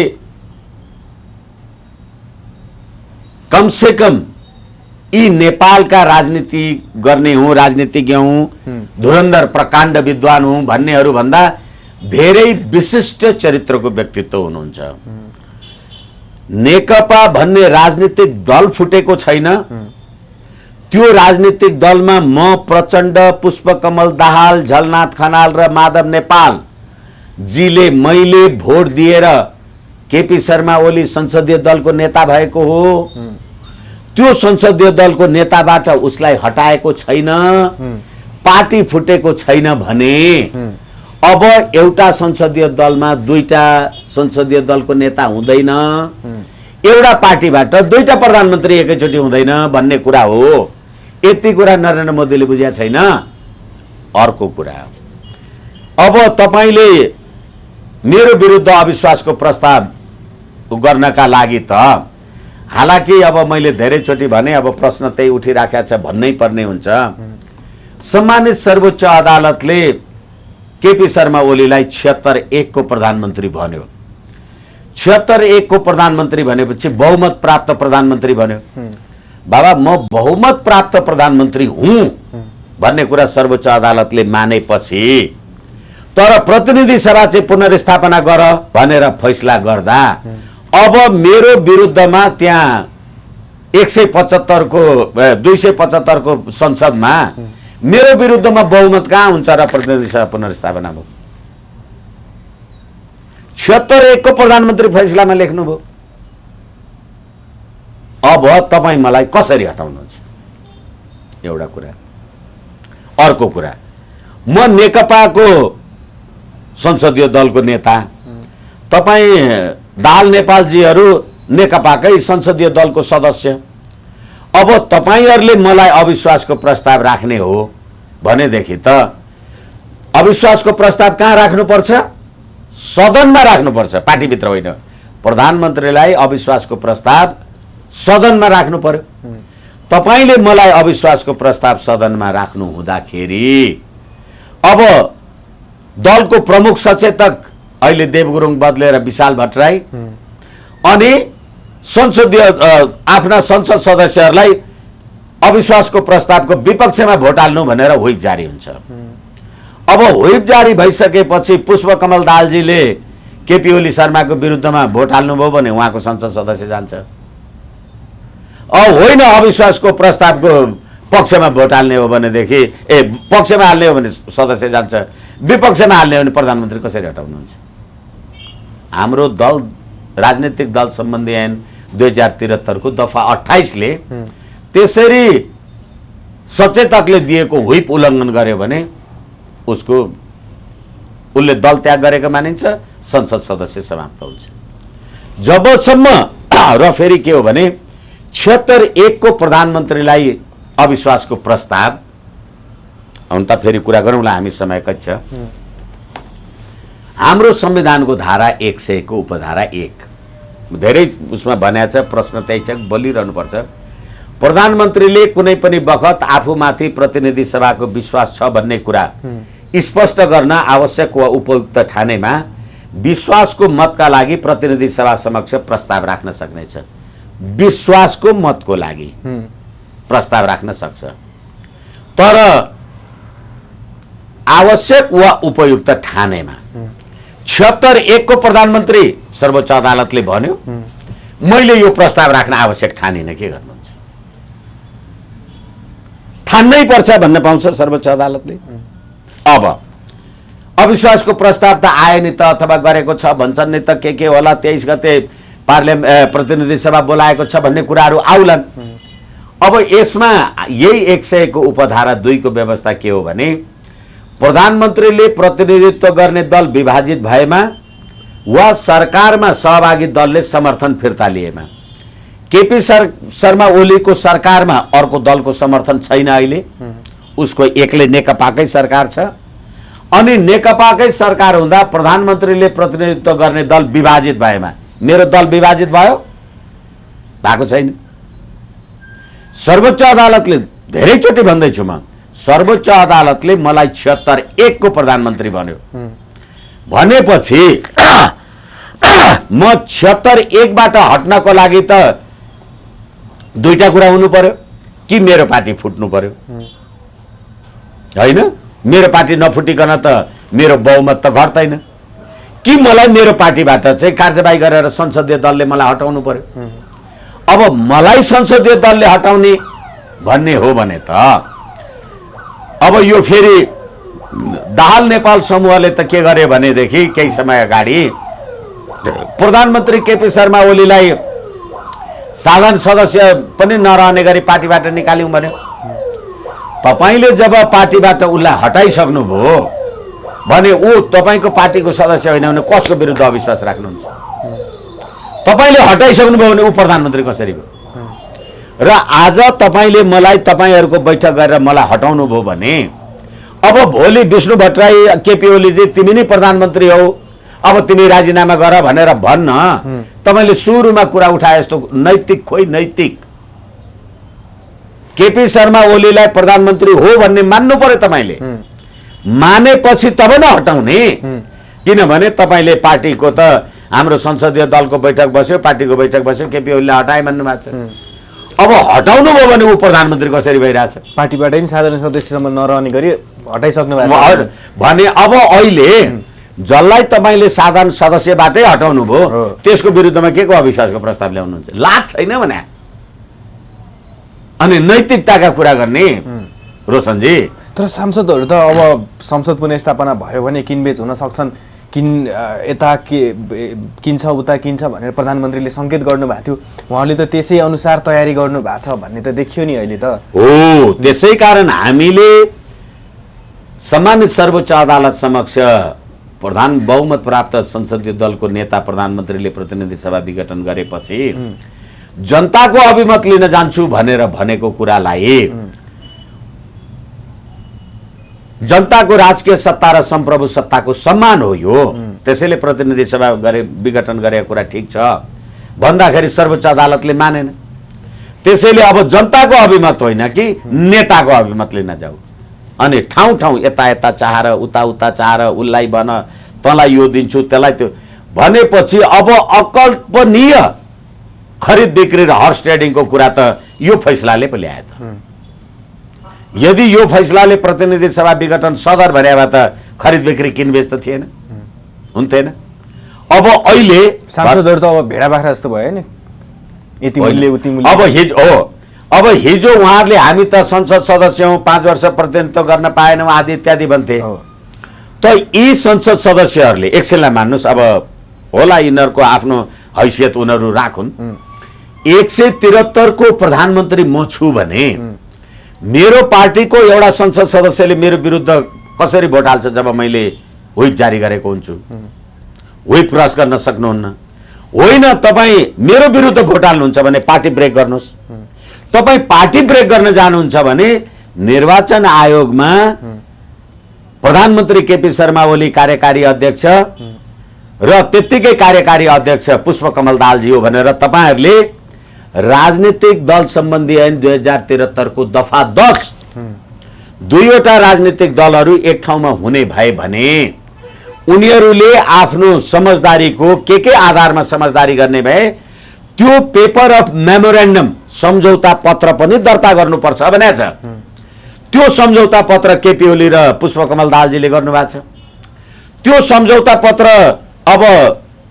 Speaker 1: कमसे कम यी नेपालका राजनीति गर्ने हुँ, राजनीतिज्ञ हुँ, धुरन्धर प्रकाण्ड विद्वान हुँ भन्नेहरू भन्दा धेरै विशिष्ट चरित्रको व्यक्तित्व हुनुहुन्छ। नेकपा भन्ने राजनीतिक दल फुटेको छैन। त्यो राजनीतिक दलमा म प्रचण्ड, पुष्पकमल दाहाल, झलनाथ खनाल र माधव नेपाल जीले मैले भोट दिएर केपी शर्मा ओली संसदीय दलको नेता भएको हो। त्यो संसदीय दलको नेताबाट उसलाई हटाएको छैन, पार्टी फुटेको छैन भने अब एउटा संसदीय दलमा दुईटा संसदीय दलको नेता हुँदैन, एउटा पार्टीबाट दुईटा प्रधानमन्त्री एकैचोटि हुँदैन भन्ने कुरा हो। यति कुरा नरेन्द्र मोदीले बुझेका छैन। अर्को कुरा, अब तपाईँले मेरो विरुद्ध अविश्वासको प्रस्ताव गर्नका लागि त हालाकि अब मैले धेरैचोटि भने, अब प्रश्न त्यही उठिराखेको छ, भन्नै पर्ने हुन्छ। सम्मानित सर्वोच्च अदालतले केपी शर्मा ओलीलाई 76-1 को प्रधानमन्त्री भन्यो। 76-1 को प्रधानमन्त्री भनेपछि बहुमत प्राप्त प्रधानमन्त्री भन्यो। बाबा, म बहुमत प्राप्त प्रधानमन्त्री हुँ भन्ने कुरा सर्वोच्च अदालतले मानेपछि, तर प्रतिनिधि सभा चाहिँ पुनर्स्थापना गर भनेर फैसला गर्दा अब मेरो विरुद्धमा त्यहाँ 175 को 275 को संसदमा मेरो विरुद्धमा बहुमत कहाँ हुन्छ र प्रतिनिधि सभा पुनर्स्थापना भयो? 76-1 को प्रधानमन्त्री फैसलामा लेख्नुभयो। अब तपाईँ मलाई कसरी हटाउनुहुन्छ? एउटा कुरा। अर्को कुरा, म नेकपाको संसदीय दलको नेता, तपाईँ दाहाल नेपालजीहरू नेकपाकै संसदीय दलको सदस्य। अब तपाईँहरूले मलाई अविश्वासको प्रस्ताव राख्ने हो भनेदेखि त अविश्वासको प्रस्ताव कहाँ राख्नुपर्छ? सदनमा राख्नुपर्छ, पार्टीभित्र होइन। प्रधानमन्त्रीलाई अविश्वासको प्रस्ताव सदनमा राख्नु पर्यो। तपाईँले मलाई अविश्वासको प्रस्ताव सदनमा राख्नु हुँदाखेरि अब दलको प्रमुख सचेतक अहिले देव गुरुङ बदलेर विशाल भट्टराई अनि संसदीय आफ्ना संसद सदस्यहरूलाई अविश्वासको प्रस्तावको विपक्षमा भोट हाल्नु भनेर व्हिप जारी हुन्छ। अब व्हिप जारी भइसकेपछि पुष्पकमल दाहालजीले केपी ओली शर्माको विरुद्धमा भोट हाल्नुभयो भने उहाँको संसद सदस्य जान्छ। होइन, अविश्वासको प्रस्तावको पक्षमा भोट हाल्ने हो भनेदेखि पक्षमा हाल्ने हो भने सदस्य जान्छ, विपक्षमा हाल्ने हो भने प्रधानमन्त्री कसरी हटाउनुहुन्छ? हाम्रो दल राजनीतिक दल सम्बन्धी ऐन 2073 को दफा 28 ले त्यसरी सचेतकले दिएको व्हिप उल्लङ्घन गर्यो भने उसले दल त्याग गरेको मानिन्छ, संसद सदस्य समाप्त हुन्छ। जबसम्म र फेरि के हो भने 76-1 को प्रधानमन्त्रीलाई अविश्वासको प्रस्ताव, हुन त फेरि कुरा गरौँला, हामी समय कच्छ। हाम्रो संविधानको धारा 100 को उपधारा 1 धेरै उसमा भनेको छ, प्रश्न त्यही छ, बोलिरहनुपर्छ। प्रधानमन्त्रीले कुनै पनि बखत आफूमाथि प्रतिनिधि सभाको विश्वास छ भन्ने कुरा स्पष्ट गर्न आवश्यक वा उपयुक्त ठानेमा विश्वासको मतका लागि प्रतिनिधि सभा समक्ष प्रस्ताव राख्न सक्नेछ। विश्वासको मतको लागि प्रस्ताव राख्न सक्छ, तर आवश्यक वा उपयुक्त ठानेमा 76 को प्रधानमन्त्री सर्वोच्च अदालतले भन्यो मैले यो प्रस्ताव राख्न आवश्यक ठानिन, के गर्नुहुन्छ? ठान्नै पर्छ भन्न पाउँछ सर्वोच्च अदालतले। अब अविश्वासको प्रस्ताव त आयो नि त, अथवा गरेको छ भन्छन् नि त, के होला 23 गते प्रतिनिधि सभा बोलाएको छ भन्ने कुराहरू आउलान्। अब यसमा यही 100 को उपधारा 2 को व्यवस्था के हो भने प्रधानमन्त्रीले प्रतिनिधित्व गर्ने दल विभाजित भएमा वा सरकारमा सहभागी दलले समर्थन फिर्ता लिएमा, केपी शर्मा ओलीको सरकारमा अर्को दलको समर्थन छैन, अहिले उसको एक्लै नेकपाकै सरकार छ, अनि नेकपाकै सरकार हुँदा प्रधानमन्त्रीले प्रतिनिधित्व गर्ने दल विभाजित भएमा, मेरो दल विभाजित भयो? भएको छैन। सर्वोच्च अदालतले धेरैचोटि भन्दैछु म, सर्वोच्च अदालतले मलाई 76 को प्रधानमन्त्री भन्यो भनेपछि म 76 बाट हट्नको लागि त दुईटा कुरा हुनु पर्यो, कि मेरो पार्टी फुट्नु पर्यो, हैन? मेरो पार्टी नफुटिकन त मेरो बहुमत त घट्दैन, कि मलाई मेरो पार्टीबाट चाहिँ कार्यवाही गरेर संसदीय दलले मलाई हटाउनु पर्यो। अब मलाई संसदीय दलले हटाउने भन्ने हो भने त अब यो फेरि दाहाल नेपाल समूहले त के गर्यो भनेदेखि केही समय अगाडि प्रधानमन्त्री केपी शर्मा ओलीलाई साधारण सदस्य पनि नरहने गरी पार्टीबाट निकाल्यौं भन्यो। तपाईले जब पार्टीबाट उसलाई हटाइसक्नुभयो भने ऊ तपाईको पार्टीको सदस्य होइन भने कसको विरुद्ध अविश्वास राख्नुहुन्छ? तपाईले हटाइसक्नुभयो भने ऊ प्रधानमन्त्री कसरी भयो? र आज तपाईले मलाई तपाईहरुको बैठक गरेर मलाई हटाउनु भयो भने अब भोलि विष्णु भट्टराई केपी ओलीजी तिमी नै प्रधानमन्त्री हौ, अब तिमी राजीनामा गर भनेर भन्न तपाईले सुरुमा कुरा उठाए जस्तो नैतिक खोइ नैतिक केपी शर्मा ओलीलाई प्रधानमन्त्री हो भन्ने मान्नु पर्यो। तपाईले मानेपछि तब न हटाउने, किनभने तपाईले पार्टीको त हाम्रो संसदीय दलको बैठक बस्यो, पार्टीको बैठक बस्यो, केपी ओलीलाई हटाए भन्नु भएको छ। अब हटाउनु भयो भने ऊ प्रधानमन्त्री कसरी भइरहेछ?
Speaker 2: पार्टीबाटै नि साधारण सदस्यसम्म नरहने गरी हटाइसक्नु भएको छ
Speaker 1: भने अब अहिले जसलाई तपाईले साधारण सदस्यबाटै हटाउनु भयो त्यसको विरुद्धमा के को अविश्वासको प्रस्ताव ल्याउनुहुन्छ? लाज छैन भने अनि नैतिकताका कुरा गर्ने रोशनजी।
Speaker 2: तर सांसदहरू त अब संसद पुनर्स्थापना भयो भने किनबेच हुन सक्छन्, यता किन्छ उता किन्छ भनेर प्रधानमन्त्रीले संकेत गर्नुभएको थियो, उहाँले त त्यसै अनुसार तयारी गर्नु भएको छ भन्ने त देखियो नि अहिले त।
Speaker 1: हो, त्यसै कारण हामीले सम्मानित सर्वोच्च अदालत समक्ष प्रधान बहुमत प्राप्त संसदीय दलको नेता प्रधानमन्त्रीले प्रतिनिधि सभा विघटन गरेपछि जनताको अभिमत लिन जान्छु भनेर भनेको कुरालाई जनताको राजकीय सत्ता र सम्प्रभु सत्ताको सम्मान हो यो, त्यसैले प्रतिनिधि सभा विघटन गरेको कुरा ठिक छ भन्दाखेरि सर्वोच्च अदालतले मानेन। त्यसैले अब जनताको अभिमत होइन कि नेताको अभिमत लिन जाऊ, अनि ठाउँ ठाउँ यता यता चाहेर उता उता चाहेर उसलाई भन तँलाई यो दिन्छु त्यसलाई त्यो भनेपछि अब अकल्पनीय खरिद बिक्री र हर्स ट्रेडिङको कुरा त यो फैसलाले पो ल्यायो त। यदि यो फैसलाले प्रतिनिधि सभा विघटन सदर भने भए त खरिद बिक्री किनबेच त थिएन, हुन्थेन। अब अहिले
Speaker 2: सांसदहरू त अब भेडा बाख्रा जस्तो भयो नि, यति मूल्य उति मूल्य।
Speaker 1: अब हिजो उहाँहरूले हामी त संसद सदस्य हौं, 5 वर्ष प्रतिनिधित्व गर्न पाएनौं आदि इत्यादि भन्थे। त यी संसद सदस्यहरूले एकछिनलाई मान्नुस्, अब होला यिनीहरूको आफ्नो हैसियत उनीहरू राखुन्, 173 को प्रधानमन्त्री म छु भने मेरो पार्टीको एउटा संसद सदस्यले मेरो विरुद्ध कसरी भोट हाल्छ जब मैले व्हिप जारी गरेको हुन्छु? व्हिप क्रस गर्न सक्नुहुन्न। होइन, तपाईँ मेरो विरुद्ध भोट हाल्नुहुन्छ भने पार्टी ब्रेक गर्नुहोस्। तपाईँ पार्टी ब्रेक गर्न जानुहुन्छ भने निर्वाचन आयोगमा प्रधानमन्त्री केपी शर्मा ओली कार्यकारी अध्यक्ष र त्यत्तिकै कार्यकारी अध्यक्ष पुष्पकमल दाहालजी हो भनेर तपाईहरूले राजनीतिक दल सम्बन्धी ऐन 2073 को दफा 10 दुईवटा राजनीतिक दलहरू एक ठाउँमा हुने भए भने उनीहरूले आफ्नो समझदारीको के आधारमा समझदारी गर्ने भए त्यो पेपर अफ मेमोरेन्डम सम्झौता पत्र पनि दर्ता गर्नुपर्छ भनेको छ। त्यो सम्झौता पत्र केपी ओली र पुष्पकमल दाहालजीले गर्नुभएको छ। त्यो सम्झौता पत्र अब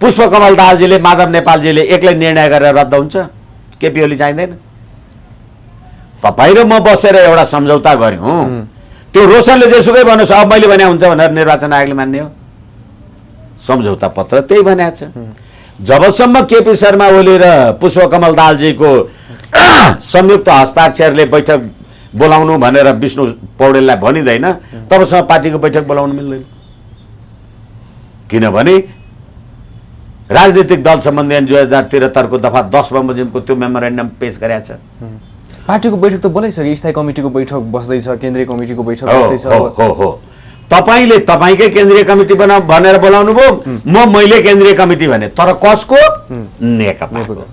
Speaker 1: पुष्पकमल दाहालजीले माधव नेपालजीले एक्लै निर्णय गरेर रद्द हुन्छ, केपी ओली चाहिँदैन। तपाईँ र म बसेर एउटा सम्झौता गऱ्यौँ, त्यो रोशनले जेसुकै भन्नुहोस् अब मैले भने हुन्छ भनेर निर्वाचन आयोगले मान्ने हो? सम्झौता पत्र त्यही भनेको छ। जबसम्म केपी शर्मा ओली र पुष्पकमल दाहालजीको संयुक्त हस्ताक्षरले बैठक बोलाउनु भनेर विष्णु पौडेललाई भनिँदैन, तबसम्म पार्टीको बैठक बोलाउनु मिल्दैन। किनभने राजनीतिक दल सम्बन्धी ऐन 2073 को दफा 10 बमोजिमको त्यो मेमोरेन्डम पेश गरेको छ।
Speaker 2: पार्टीको बैठक त बोलाइसक्यो, स्थायी कमिटीको बैठक बस्दैछ, केन्द्रीय कमिटीको बैठक
Speaker 1: हो
Speaker 2: बस्दैछ।
Speaker 1: हो हो तपाईले तपाईकै केन्द्रीय कमिटी बनाऊ भनेर बोलाउनु भयो, मैले केन्द्रीय कमिटी भने, तर कसको? नेकपाको।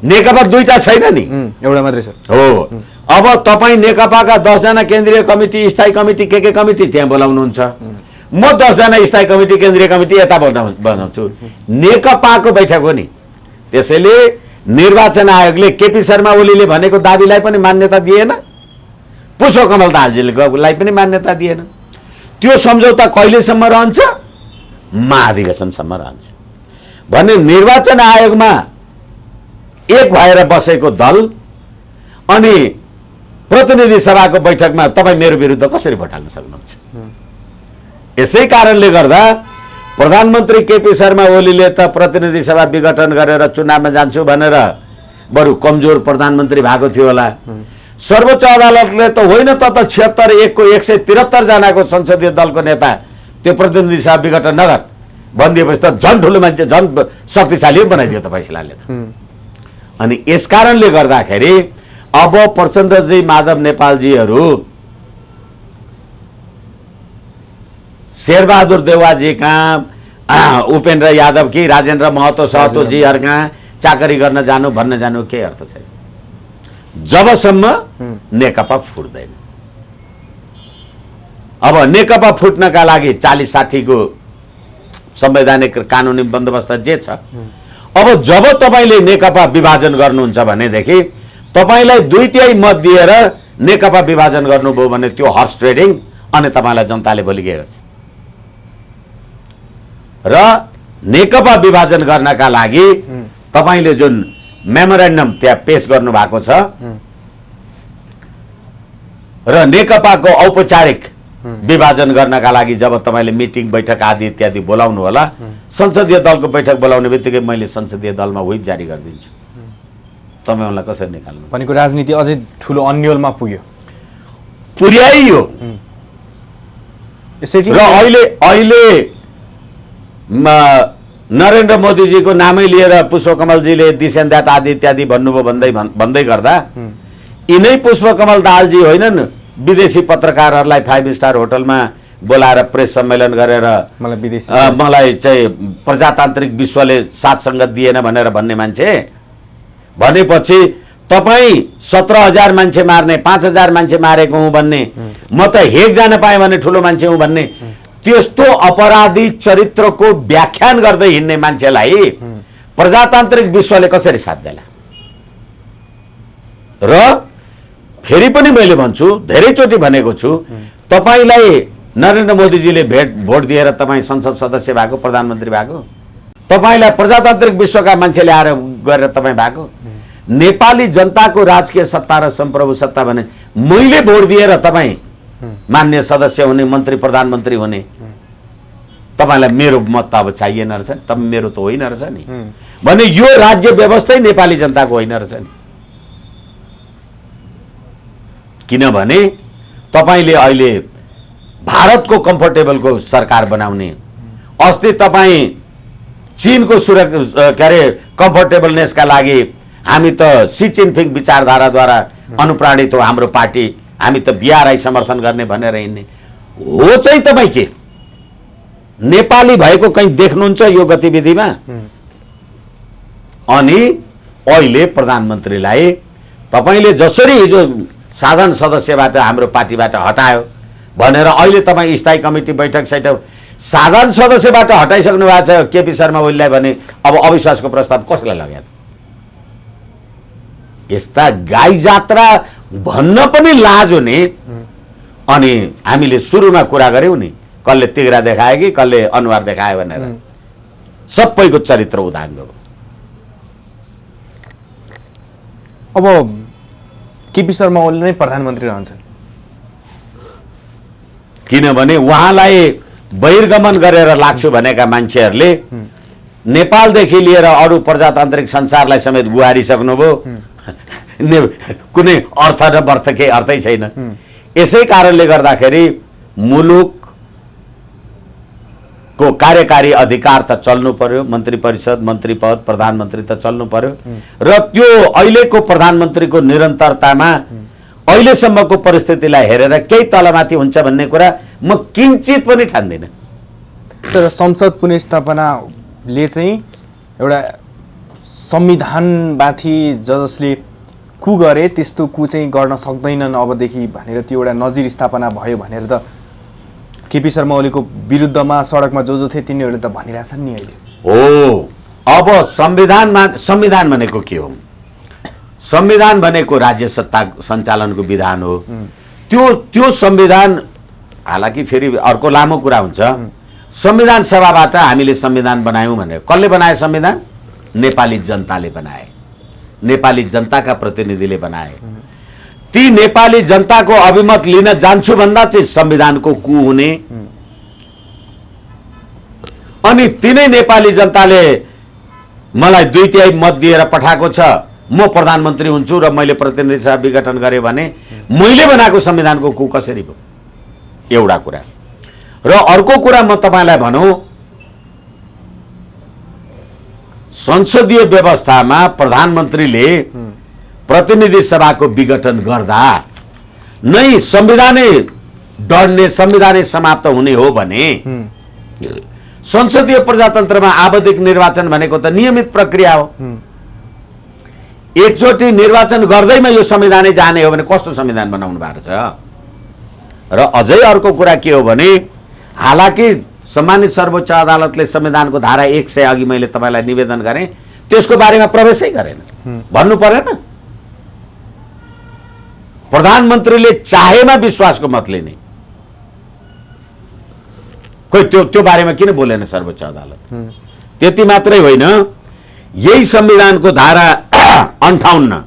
Speaker 1: नेकपा दुईटा छैन नि,
Speaker 2: एउटा मात्रै छ।
Speaker 1: हो अब तपाईँ नेकपाका 10 जना केन्द्रीय कमिटी, स्थायी कमिटी, के कमिटी त्यहाँ बोलाउनुहुन्छ, म 10 जना स्थायी कमिटी, केन्द्रीय कमिटी यता बनाउँछु। नेकपाको बैठक हो नि। त्यसैले निर्वाचन आयोगले केपी शर्मा ओलीले भनेको दाबीलाई पनि मान्यता दिएन, पुष्पकमल दाहालजीलाई पनि मान्यता दिएन। त्यो सम्झौता कहिलेसम्म रहन्छ? महाधिवेशनसम्म रहन्छ। भने निर्वाचन आयोगमा एक भएर बसेको दल अनि प्रतिनिधि सभाको बैठकमा तपाईँ मेरो विरुद्ध कसरी भोट हाल्न सक्नुहुन्छ? यसै कारणले गर्दा प्रधानमन्त्री केपी शर्मा ओलीले त प्रतिनिधि सभा विघटन गरेर चुनावमा जान्छु भनेर बरु कमजोर प्रधानमन्त्री भएको थियो होला। सर्वोच्च अदालतले त होइन त 76 को 173 जनाको संसदीय दलको नेता त्यो प्रतिनिधि सभा विघटन नगर भनिदिएपछि त झन् ठुलो मान्छे, झन् शक्तिशाली बनाइदियो त फैसलाले त। अनि यस कारणले गर्दाखेरि अब प्रचण्डजी, माधव नेपालजीहरू शेरबहादुर देउवाजी कहाँ, उपेन्द्र यादव कि राजेन्द्र महतो सहतोजीहरू कहाँ चाकरी गर्न जानु भन्न जानु के अर्थ छैन जबसम्म नेकपा फुट्दैन। अब नेकपा फुट्नका लागि 40-60 को संवैधानिक कानुनी बन्दोबस्त जे छ, अब जब तपाईले नेकपा विभाजन गर्नुहुन्छ भनेदेखि तपाईलाई 2/3 मत दिएर नेकपा विभाजन गर्नुभयो भने त्यो हर्स ट्रेडिङ, अनि तपाईलाई जनताले भोलि के गर्छ? र नेकपा विभाजन गर्नका लागि तपाईले जुन मेमोरेन्डम त्यहाँ पेश गर्नु भएको छ र नेकपाको औपचारिक विभाजन गर्नका लागि जब तपाईले मिटिङ, बैठक आदि इत्यादि बोलाउनु होला, संसदीय दलको बैठक बोलाउने बित्तिकै मैले संसदीय दलमा व्हिप जारी गरिदिन्छु। तपाईलाई कसरी निकाल्नु?
Speaker 2: भनेको राजनीति अझै ठुलो अन्यलमा पुग्यो,
Speaker 1: पुर्याइयो। र अहिले नरेन्द्र मोदीजीको नामै लिएर पुष्पकमलजीले दिस एन्ड द्याट आदि इत्यादि भन्नुभयो भन्दै गर्दा यिनै पुष्पकमल दाहालजी होइनन् विदेशी पत्रकारहरूलाई 5 स्टार होटलमा बोलाएर प्रेस सम्मेलन गरेर मलाई चाहिँ प्रजातान्त्रिक विश्वले साथ सङ्गत दिएन भनेर भन्ने मान्छे? भनेपछि तपाईँ 17,000 मान्छे मार्ने, 5,000 मान्छे मारेको हुँ भन्ने, म त हेग जान पाएँ भने ठुलो मान्छे हुँ भन्ने, त्यस्तो अपराधी चरित्रको व्याख्यान गर्दै हिँड्ने मान्छेलाई प्रजातान्त्रिक विश्वले कसरी साथ देला? र फेरि पनि मैले भन्छु, धेरैचोटि भनेको छु, तपाईलाई नरेन्द्र मोदीजीले भोट दिएर तपाईँ संसद सदस्य भएको, प्रधानमन्त्री भएको, तपाईलाई प्रजातान्त्रिक विश्वका मान्छेले आएर गरेर तपाईँ भएको, नेपाली जनताको राजकीय सत्ता र सम्प्रभु सत्ता भने मैले भोट दिएर तपाईँ मान्य सदस्य हुने, मन्त्री, प्रधानमन्त्री हुने, तपाईलाई मेरो मत त अब चाहिएन रहेछ, तब मेरो त होइन रहेछ नि। भने यो राज्य व्यवस्थै नेपाली जनताको होइन रहेछ नि। किनभने तपाईले अहिले भारतको कम्फर्टेबलको सरकार बनाउने, अस्ति तपाईँ चीनको कम्फर्टेबलनेसका लागि हामी त सी जिनपिङ विचारधाराद्वारा अनुप्राणित हो हाम्रो पार्टी, हामी त बिआरआई समर्थन गर्ने भनेर हिँड्ने हो चाहिँ तपाईँ के नेपाली भएको कहीँ देख्नुहुन्छ यो गतिविधिमा? अनि अहिले प्रधानमन्त्रीलाई तपाईले जसरी हिजो साधारण सदस्यबाट हाम्रो पार्टीबाट हटायो भनेर अहिले तपाईँ स्थायी कमिटी बैठक सैठक साधारण सदस्यबाट हटाइसक्नु भएको छ केपी शर्मा ओलीलाई भने अब अविश्वासको प्रस्ताव कसलाई लगायो? यस्ता गाई जात्रा भन्न पनि लाज हुने। अनि हामीले सुरुमा कुरा गर्यौं नि, कसले तिघ्रा देखायो कि कसले अनुहार देखायो भनेर, सबैको चरित्र उदाङ्ग हो।
Speaker 2: अब केपी शर्मा ओली नै प्रधानमन्त्री रहन्छन्,
Speaker 1: किनभने उहाँलाई बहिर्गमन गरेर लाग्छु भनेका मान्छेहरूले नेपालदेखि लिएर अरू प्रजातान्त्रिक संसारलाई समेत गुहारिसक्नुभयो। कुनै अर्थ र वर्थ केही अर्थै छैन। यसै कारणले गर्दाखेरि मुलुकको कार्यकारी अधिकार त चल्नु पर्यो, मन्त्री परिषद, मन्त्री पद, प्रधानमन्त्री त चल्नु पर्यो। र त्यो अहिलेको प्रधानमन्त्रीको निरन्तरतामा अहिलेसम्मको परिस्थितिलाई हेरेर केही तलमाथि हुन्छ भन्ने कुरा म किञ्चित पनि ठान्दिनँ।
Speaker 2: तर संसद पुनर्स्थापनाले चाहिँ एउटा संविधानमाथि जसले कु गरे त्यस्तो कु चाहिँ गर्न सक्दैनन् अबदेखि भनेर त्यो एउटा नजिर स्थापना भयो भनेर त केपी शर्मा ओलीको विरुद्धमा सडकमा जो थिए तिनीहरूले त भनिरहेछन् नि अहिले।
Speaker 1: हो, अब संविधान भनेको के हो? संविधान भनेको राज्य सत्ता सञ्चालनको विधान हो। त्यो संविधान, हालाकि फेरि अर्को लामो कुरा हुन्छ, संविधान सभाबाट हामीले संविधान बनायौँ भनेर कसले बनाए? संविधान नेपाली जनताले बनाए, नेपाली जनताका प्रतिनिधिले बनाए। ती नेपाली जनताको अभिमत लिन जान्छु भन्दा चाहिँ संविधानको कु हुने। अनि तिनै नेपाली जनताले मलाई 2/3 मत दिएर पठाएको छ, म प्रधानमन्त्री हुन्छु र मैले प्रतिनिधि सभा विघटन गरेँ भने मैले बनाएको संविधानको कु कसरी भयो? एउटा कुरा। र अर्को कुरा म तपाईलाई भनौँ, संसदीय व्यवस्थामा प्रधानमन्त्रीले प्रतिनिधि सभाको विघटन गर्दा नै संविधानै डढ्ने, संविधानै समाप्त हुने हो भने संसदीय प्रजातन्त्रमा आवधिक निर्वाचन भनेको त नियमित प्रक्रिया हो। एकचोटि निर्वाचन गर्दैमा यो संविधानै जाने हो भने कस्तो संविधान बनाउनु भएको छ? र अझै अर्को कुरा के हो भने, हालाकि सम्मानित सर्वोच्च अदालतले संविधानको धारा 100 अघि मैले तपाईलाई निवेदन गरेँ, त्यसको बारेमा प्रवेशै गरेन, भन्नु परेन। प्रधानमन्त्रीले चाहेमा विश्वासको मत लिने, खोइ त्यो बारेमा किन बोलेन सर्वोच्च अदालत? त्यति मात्रै होइन, यही संविधानको धारा 58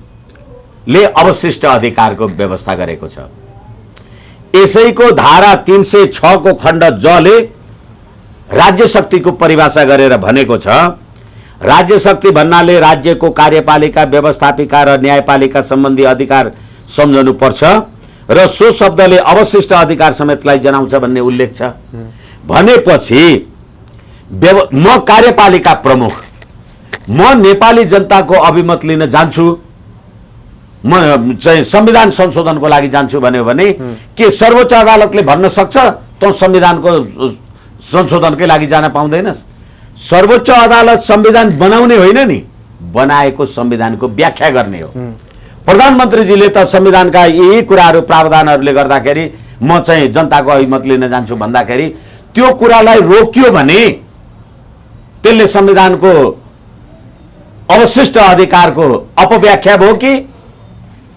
Speaker 1: ले अवशिष्ट अधिकारको व्यवस्था गरेको छ। यसैको धारा 306 को खण्ड ज ले राज्य शक्तिको परिभाषा गरेर भनेको छ, राज्य शक्ति भन्नाले राज्यको कार्यपालिका, व्यवस्थापिका र न्यायपालिका सम्बन्धी अधिकार सम्झनु पर्छ र सो शब्दले अवशिष्ट अधिकार समेतलाई जनाउँछ भन्ने उल्लेख छ। भनेपछि म कार्यपालिका प्रमुख, म नेपाली जनताको अभिमत लिन जान्छु, म चाहिँ संविधान संशोधनको लागि जान्छु भन्यो भने के सर्वोच्च अदालतले भन्न सक्छ त संविधानको संशोधनकै लागि जान पाउँदैनस्? सर्वोच्च अदालत संविधान बनाउने होइन नि, बनाएको संविधानको व्याख्या गर्ने हो। प्रधानमन्त्रीजीले त संविधानका यही कुराहरू, प्रावधानहरूले गर्दाखेरि म चाहिँ जनताको अभिमत लिन जान्छु भन्दाखेरि त्यो कुरालाई रोकियो भने त्यसले संविधानको अवशिष्ट अधिकारको अपव्याख्या भयो कि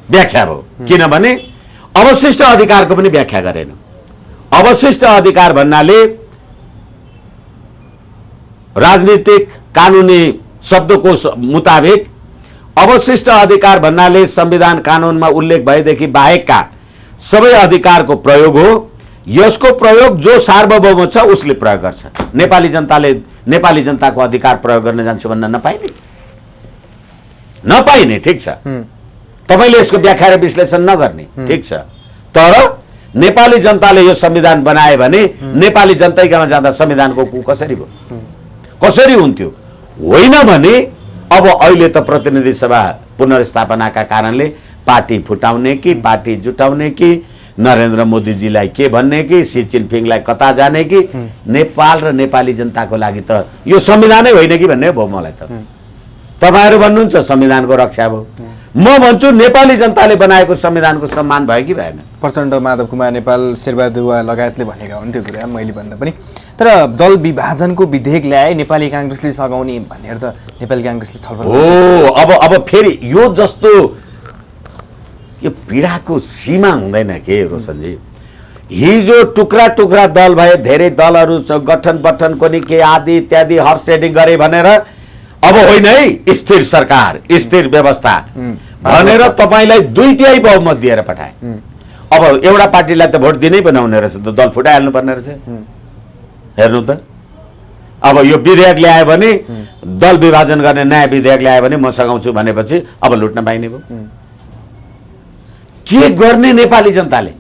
Speaker 1: व्याख्या भयो? किनभने अवशिष्ट अधिकारको पनि व्याख्या गरेन। अवशिष्ट अधिकार भन्नाले राजनीतिक कानुनी शब्दकोश मुताबिक अवशिष्ट अधिकार भन्नाले संविधान कानुनमा उल्लेख भएदेखि बाहेकका सबै अधिकारको प्रयोग हो। यसको प्रयोग जो सार्वभौम छ उसले प्रयोग गर्छ। नेपाली जनताले नेपाली जनताको अधिकार प्रयोग गर्न जान्छु भन्न नपाइने, ठिक छ। तपाईले यसको व्याख्या र विश्लेषण नगर्ने, ठिक छ। तर नेपाली जनताले यो संविधान बनाए भने नेपाली जनतैकामा जाँदा संविधानको कु कसरी भयो? कसरी हुन्थ्यो? होइन भने अब अहिले त प्रतिनिधि सभा पुनर्स्थापनाका कारणले पार्टी फुटाउने कि पार्टी जुटाउने कि नरेन्द्र मोदीजीलाई के भन्ने कि सी जिनपिङलाई कता जाने कि नेपाल र नेपाली जनताको लागि त यो संविधानै होइन कि भन्ने भयो मलाई त। तपाईहरु भन्नुहुन्छ संविधानको रक्षा भयो, म भन्छु नेपाली जनताले बनाएको संविधानको सम्मान भयो कि भएन?
Speaker 2: प्रचण्ड, माधव कुमार नेपाल, शेरबहादुर लगायतले भनेका हुन् त्यो कुरा, मैले भन्दा पनि। तर दल विभाजनको विधेयक ल्याए नेपाली कांग्रेसले सघाउने भनेर त नेपाली कांग्रेसले छलफल
Speaker 1: हो। अब फेरि यो जस्तो यो पीडाको सीमा हुँदैन के रोशनजी। हिजो टुक्रा टुक्रा दल भए, धेरै दलहरू गठन कोनी के आदि इत्यादि हर्स ट्रेडिङ गरे भनेर अब होइन है स्थिर सरकार स्थिर व्यवस्था भनेर तपाईँलाई 2/3 बहुमत दिएर पठाए। अब एउटा पार्टीलाई त भोट दिनै पनि हुने रहेछ, त दल फुटाइहाल्नु पर्ने रहेछ। हेर्नु त अब यो विधेयक ल्यायो भने दल विभाजन गर्ने नयाँ विधेयक ल्यायो भने म सघाउँछु भनेपछि अब लुट्न पाइने भयो। के गर्ने नेपाली जनताले?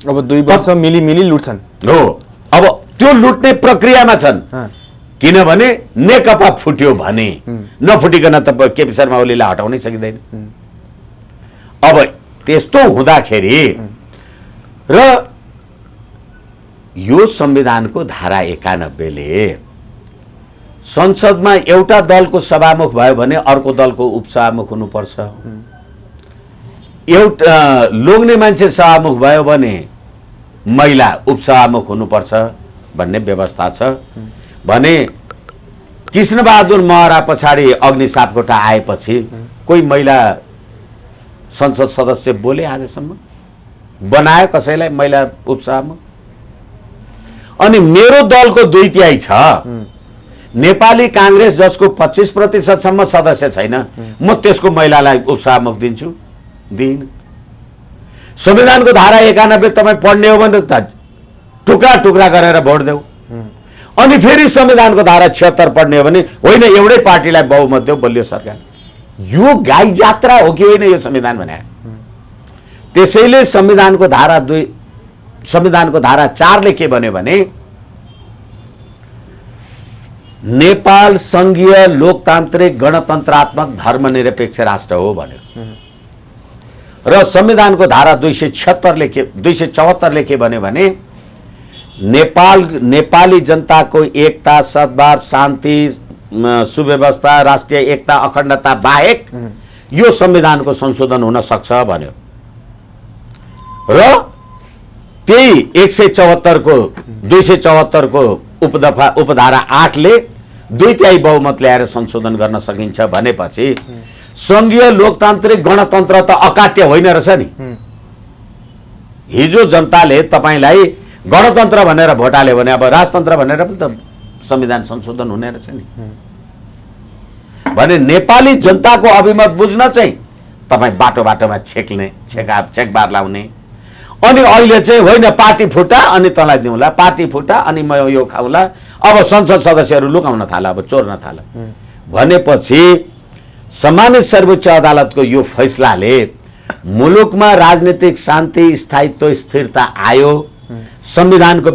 Speaker 2: अब 2 वर्ष मिली लुट्छन्
Speaker 1: हो। अब त्यो लुट्ने प्रक्रियामा छन्, किनभने नेकपा फुट्यो भने नफुटिकन त केपी शर्मा ओलीलाई हटाउनै सकिँदैन। अब त्यस्तो हुँदाखेरि र यो संविधानको धारा 91 ले संसदमा एउटा दलको सभामुख भयो भने अर्को दलको उपसभामुख हुनुपर्छ। एउटा लोग्ने मान्छे सभामुख भयो भने महिला उपसभामुख हुनुपर्छ भन्ने व्यवस्था छ भने कृष्णबहादुर महरा पछाडि अग्नि सापकोटा आएपछि कोही महिला संसद सदस्य बोले आजसम्म? बनायो कसैलाई महिला उपसभामुख? अनि मेरो दलको 2/3 छ, नेपाली कांग्रेस जसको 25% सम्म सदस्य छैन, म त्यसको महिलालाई उपसभामुख दिन्छु? दिन संविधानको धारा 91 तपाईँ पढ्ने हो भने त टुक्रा टुक्रा गरेर भोट देऊ। अनि फेरि संविधानको धारा 76 पढ्ने हो भने होइन एउटै पार्टीलाई बहुमत देऊ बलियो सरकार। यो गाई जात्रा हो कि होइन यो संविधान भने? त्यसैले संविधानको धारा 4 ले के भन्यो भने नेपाल संघीय लोकतान्त्रिक गणतन्त्रात्मक धर्मनिरपेक्ष राष्ट्र हो भन्यो। र संविधानको धारा 274 ले के भन्यो भने नेपाली जनताको एकता, सद्भाव, शान्ति, सुव्यवस्था, राष्ट्रिय एकता, अखण्डता बाहेक यो संविधानको संशोधन हुन सक्छ भन्यो। र त्यही 274 को उपधारा 8 ले 2/3 बहुमत ल्याएर संशोधन गर्न सकिन्छ भनेपछि संघीय लोकतान्त्रिक गणतन्त्र त अकाट्य होइन रहेछ नि। हिजो जनताले तपाईलाई गणतन्त्र भनेर भोट हाल्यो भने अब राजतन्त्र भनेर पनि त संविधान संशोधन हुने रहेछ नि। भने नेपाली जनताको अभिमत बुझ्न चाहिँ तपाईँ बाटोमा छेकबार लाउने। अनि अहिले चाहिँ होइन पार्टी फुटा अनि तँलाई दिउँला, पार्टी फुटा अनि म यो खाउँला, अब संसद सदस्यहरू लुकाउन थाल, अब चोर्न थाल भनेपछि सम्मानित सर्वोच्च अदालतको यो फैसलाले मुलुकमा राजनीतिक शान्ति, स्थायित्व, स्थिरता आयो। संविधानको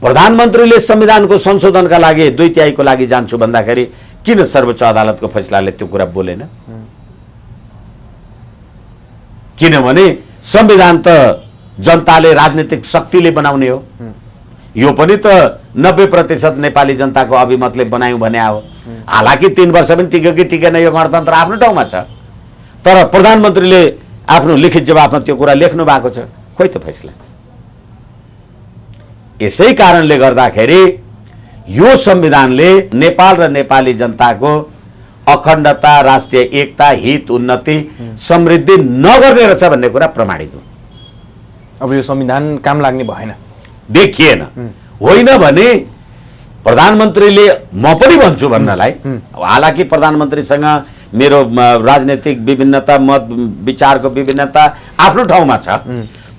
Speaker 1: प्रधानमन्त्रीले संविधानको संशोधनका लागि 2/3 को लागि जान्छु भन्दाखेरि किन सर्वोच्च अदालतको फैसलाले त्यो कुरा बोलेन? किनभने संविधान त जनताले राजनीतिक शक्तिले बनाउने हो। यो पनि त 90% नेपाली जनताको अभिमतले बनायौं भने हो। हालाकि 3 वर्ष पनि टिक्यो कि टिकेन यो गणतन्त्र आफ्नो ठाउँमा छ, तर प्रधानमन्त्रीले आफ्नो लिखित जवाफमा त्यो कुरा लेख्नु भएको छ। खोइ त फैसला। यसै कारणले गर्दाखेरि यो संविधानले नेपाल र नेपाली जनताको अखण्डता, राष्ट्रिय एकता, हित, उन्नति, समृद्धि नगर्ने रहेछ भन्ने कुरा प्रमाणित हो।
Speaker 2: अब यो संविधान काम लाग्ने भएन,
Speaker 1: देखिएन। होइन भने प्रधानमन्त्रीले म पनि भन्छु भन्नलाई, हालाकि प्रधानमन्त्रीसँग मेरो राजनीतिक विभिन्नता, मत विचारको विभिन्नता आफ्नो ठाउँमा छ,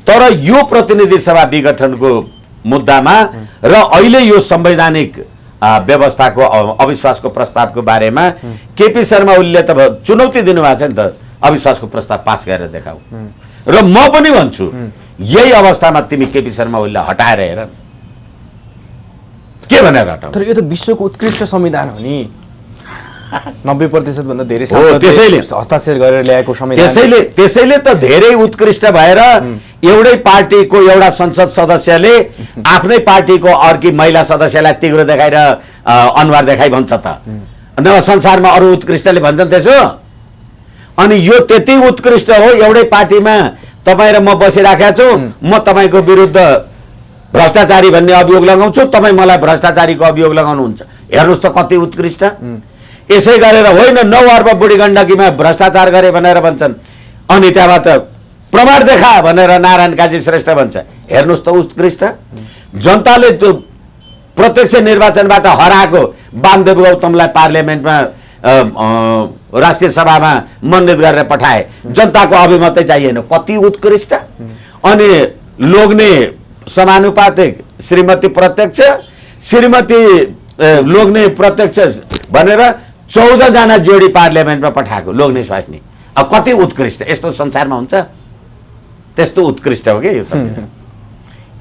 Speaker 1: तर यो प्रतिनिधि सभा विघटनको मुद्दामा र अहिले यो संवैधानिक व्यवस्थाको अविश्वासको प्रस्तावको बारेमा केपी शर्मा ओलीले त चुनौती दिनुभएको छ नि त, अविश्वासको प्रस्ताव पास गरेर देखाऊ। र म पनि भन्छु यही अवस्थामा तिमी केपी शर्मा ओलीलाई हटाएर हेर के भनेर हटाऊ।
Speaker 2: तर यो त विश्वको उत्कृष्ट संविधान हो नि, 90% भन्दा धेरै
Speaker 1: त्यसैले
Speaker 2: हस्ताक्षर गरेर ल्याएको संविधान।
Speaker 1: त्यसैले त धेरै उत्कृष्ट भएर एउटै पार्टीको एउटा संसद सदस्यले आफ्नै पार्टीको अर्की महिला सदस्यलाई तिग्रो देखाएर अनुहार देखाइ भन्छ त, नभए संसारमा अरू उत्कृष्टले भन्छन् त्यसो। अनि यो त्यति उत्कृष्ट हो, एउटै पार्टीमा तपाईँ र म बसिराखेका छु, म तपाईँको विरुद्ध भ्रष्टाचारी भन्ने अभियोग लगाउँछु, तपाईँ मलाई भ्रष्टाचारीको अभियोग लगाउनुहुन्छ। हेर्नुहोस् त कति उत्कृष्ट। यसै गरेर होइन 9 अर्ब बुढी गण्डकीमा भ्रष्टाचार गरे भनेर भन्छन्, अनि त्यहाँबाट प्रमाण देखा भनेर नारायण काजी श्रेष्ठ भन्छ। हेर्नुहोस् त उत्कृष्ट। जनताले त्यो प्रत्यक्ष निर्वाचनबाट हराएको वामदेव गौतमलाई पार्लियामेन्टमा राष्ट्रिय सभामा मनोनित गरेर पठाए, जनताको अभिमतै चाहिएन। कति उत्कृष्ट। अनि लोग्ने समानुपातिक श्रीमती प्रत्यक्ष, श्रीमती लोग्ने प्रत्यक्ष भनेर 14 जना जोडी पार्लियामेन्टमा पठाएको लोग्ने स्वास्नी। अब कति उत्कृष्ट। यस्तो संसारमा हुन्छ? त्यस्तो उत्कृष्ट हो कि यो संविधान।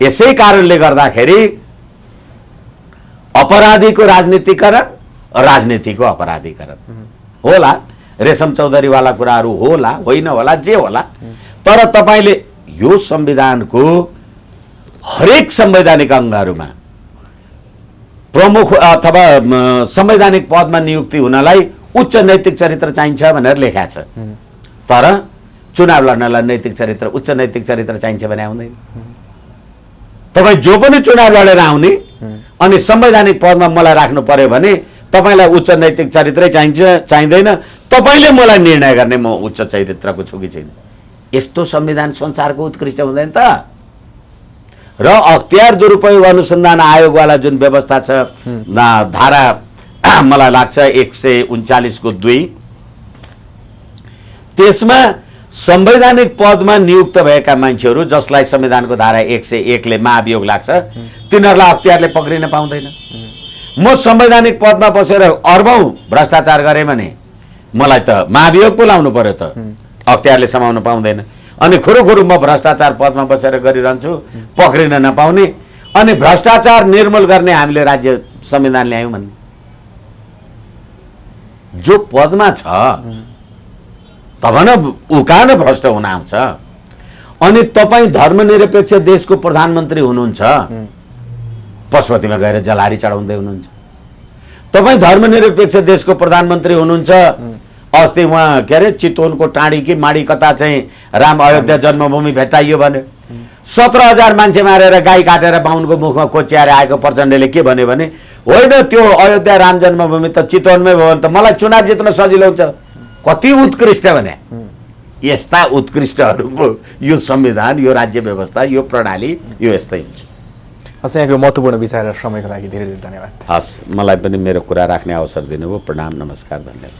Speaker 1: यसै कारणले गर्दाखेरि अपराधीको राजनीतिकरण, राजनीतिको अपराधीकरण होला। रेशम चौधरीवाला कुराहरू होला, होइन होला, जे होला, तर तपाईँले यो संविधानको हरेक संवैधानिक अङ्गहरूमा प्रमुख अथवा संवैधानिक पदमा नियुक्ति हुनलाई उच्च नैतिक चरित्र चाहिन्छ भनेर लेखा छ। तर चुनाव लड्नलाई नैतिक चरित्र, उच्च नैतिक चरित्र चाहिन्छ भने आउँदैन। तपाईँ जो पनि चुनाव लडेर आउने अनि संवैधानिक पदमा मलाई राख्नु पर्यो भने तपाईँलाई उच्च नैतिक चरित्रै चाहिन्छ, चाहिँदैन। तपाईँले मलाई निर्णय गर्ने म उच्च चरित्रको छु कि छैन। यस्तो संविधान संसारको उत्कृष्ट हुँदैन त। र अख्तियार दुरुपयोग अनुसन्धान आयोगवाला जुन व्यवस्था छ, धारा मलाई लाग्छ 139 को 2, त्यसमा संवैधानिक पदमा नियुक्त भएका मान्छेहरू जसलाई संविधानको धारा 101 ले महाभियोग लाग्छ, तिनीहरूलाई अख्तियारले पक्रिन पाउँदैन। म संवैधानिक पदमा बसेर अर्बौं भ्रष्टाचार गरेँ भने मलाई त महाभियोग पो लाउनु पर्यो त, अख्तियारले समाउन पाउँदैन। अनि खुरुखुरु म भ्रष्टाचार पदमा बसेर गरिरहन्छु, पक्रिन नपाउने। अनि भ्रष्टाचार निर्मूल गर्ने हामीले राज्य संविधान ल्यायौँ भन्ने। जो पदमा छ तब न उकान भ्रष्ट हुन आउँछ। अनि तपाईँ धर्मनिरपेक्ष देशको प्रधानमन्त्री हुनुहुन्छ, पशुपतिमा गएर जलारी चढाउँदै हुनुहुन्छ। तपाईँ धर्मनिरपेक्ष देशको प्रधानमन्त्री हुनुहुन्छ, अस्ति उहाँ के अरे चितवनको टाढी कि माडी कता चाहिँ राम अयोध्या जन्मभूमि भेट्टाइयो भने 17,000 मान्छे मारेर गाई काटेर बाहुनको मुखमा कोच्याएर आएको प्रचण्डले के भन्यो भने होइन त्यो अयोध्या राम जन्मभूमि त चितवनमै भयो भने त मलाई चुनाव जित्न सजिलो हुन्छ। कति उत्कृष्ट भने। यस्ता उत्कृष्टहरूको यो संविधान, यो राज्य व्यवस्था, यो प्रणाली, यो यस्तै हुन्छ।
Speaker 2: हस्, यहाँको महत्त्वपूर्ण विचार र समयको लागि धेरै धेरै धन्यवाद।
Speaker 1: हस्, मलाई पनि मेरो कुरा राख्ने अवसर दिनुभयो। प्रणाम, नमस्कार, धन्यवाद।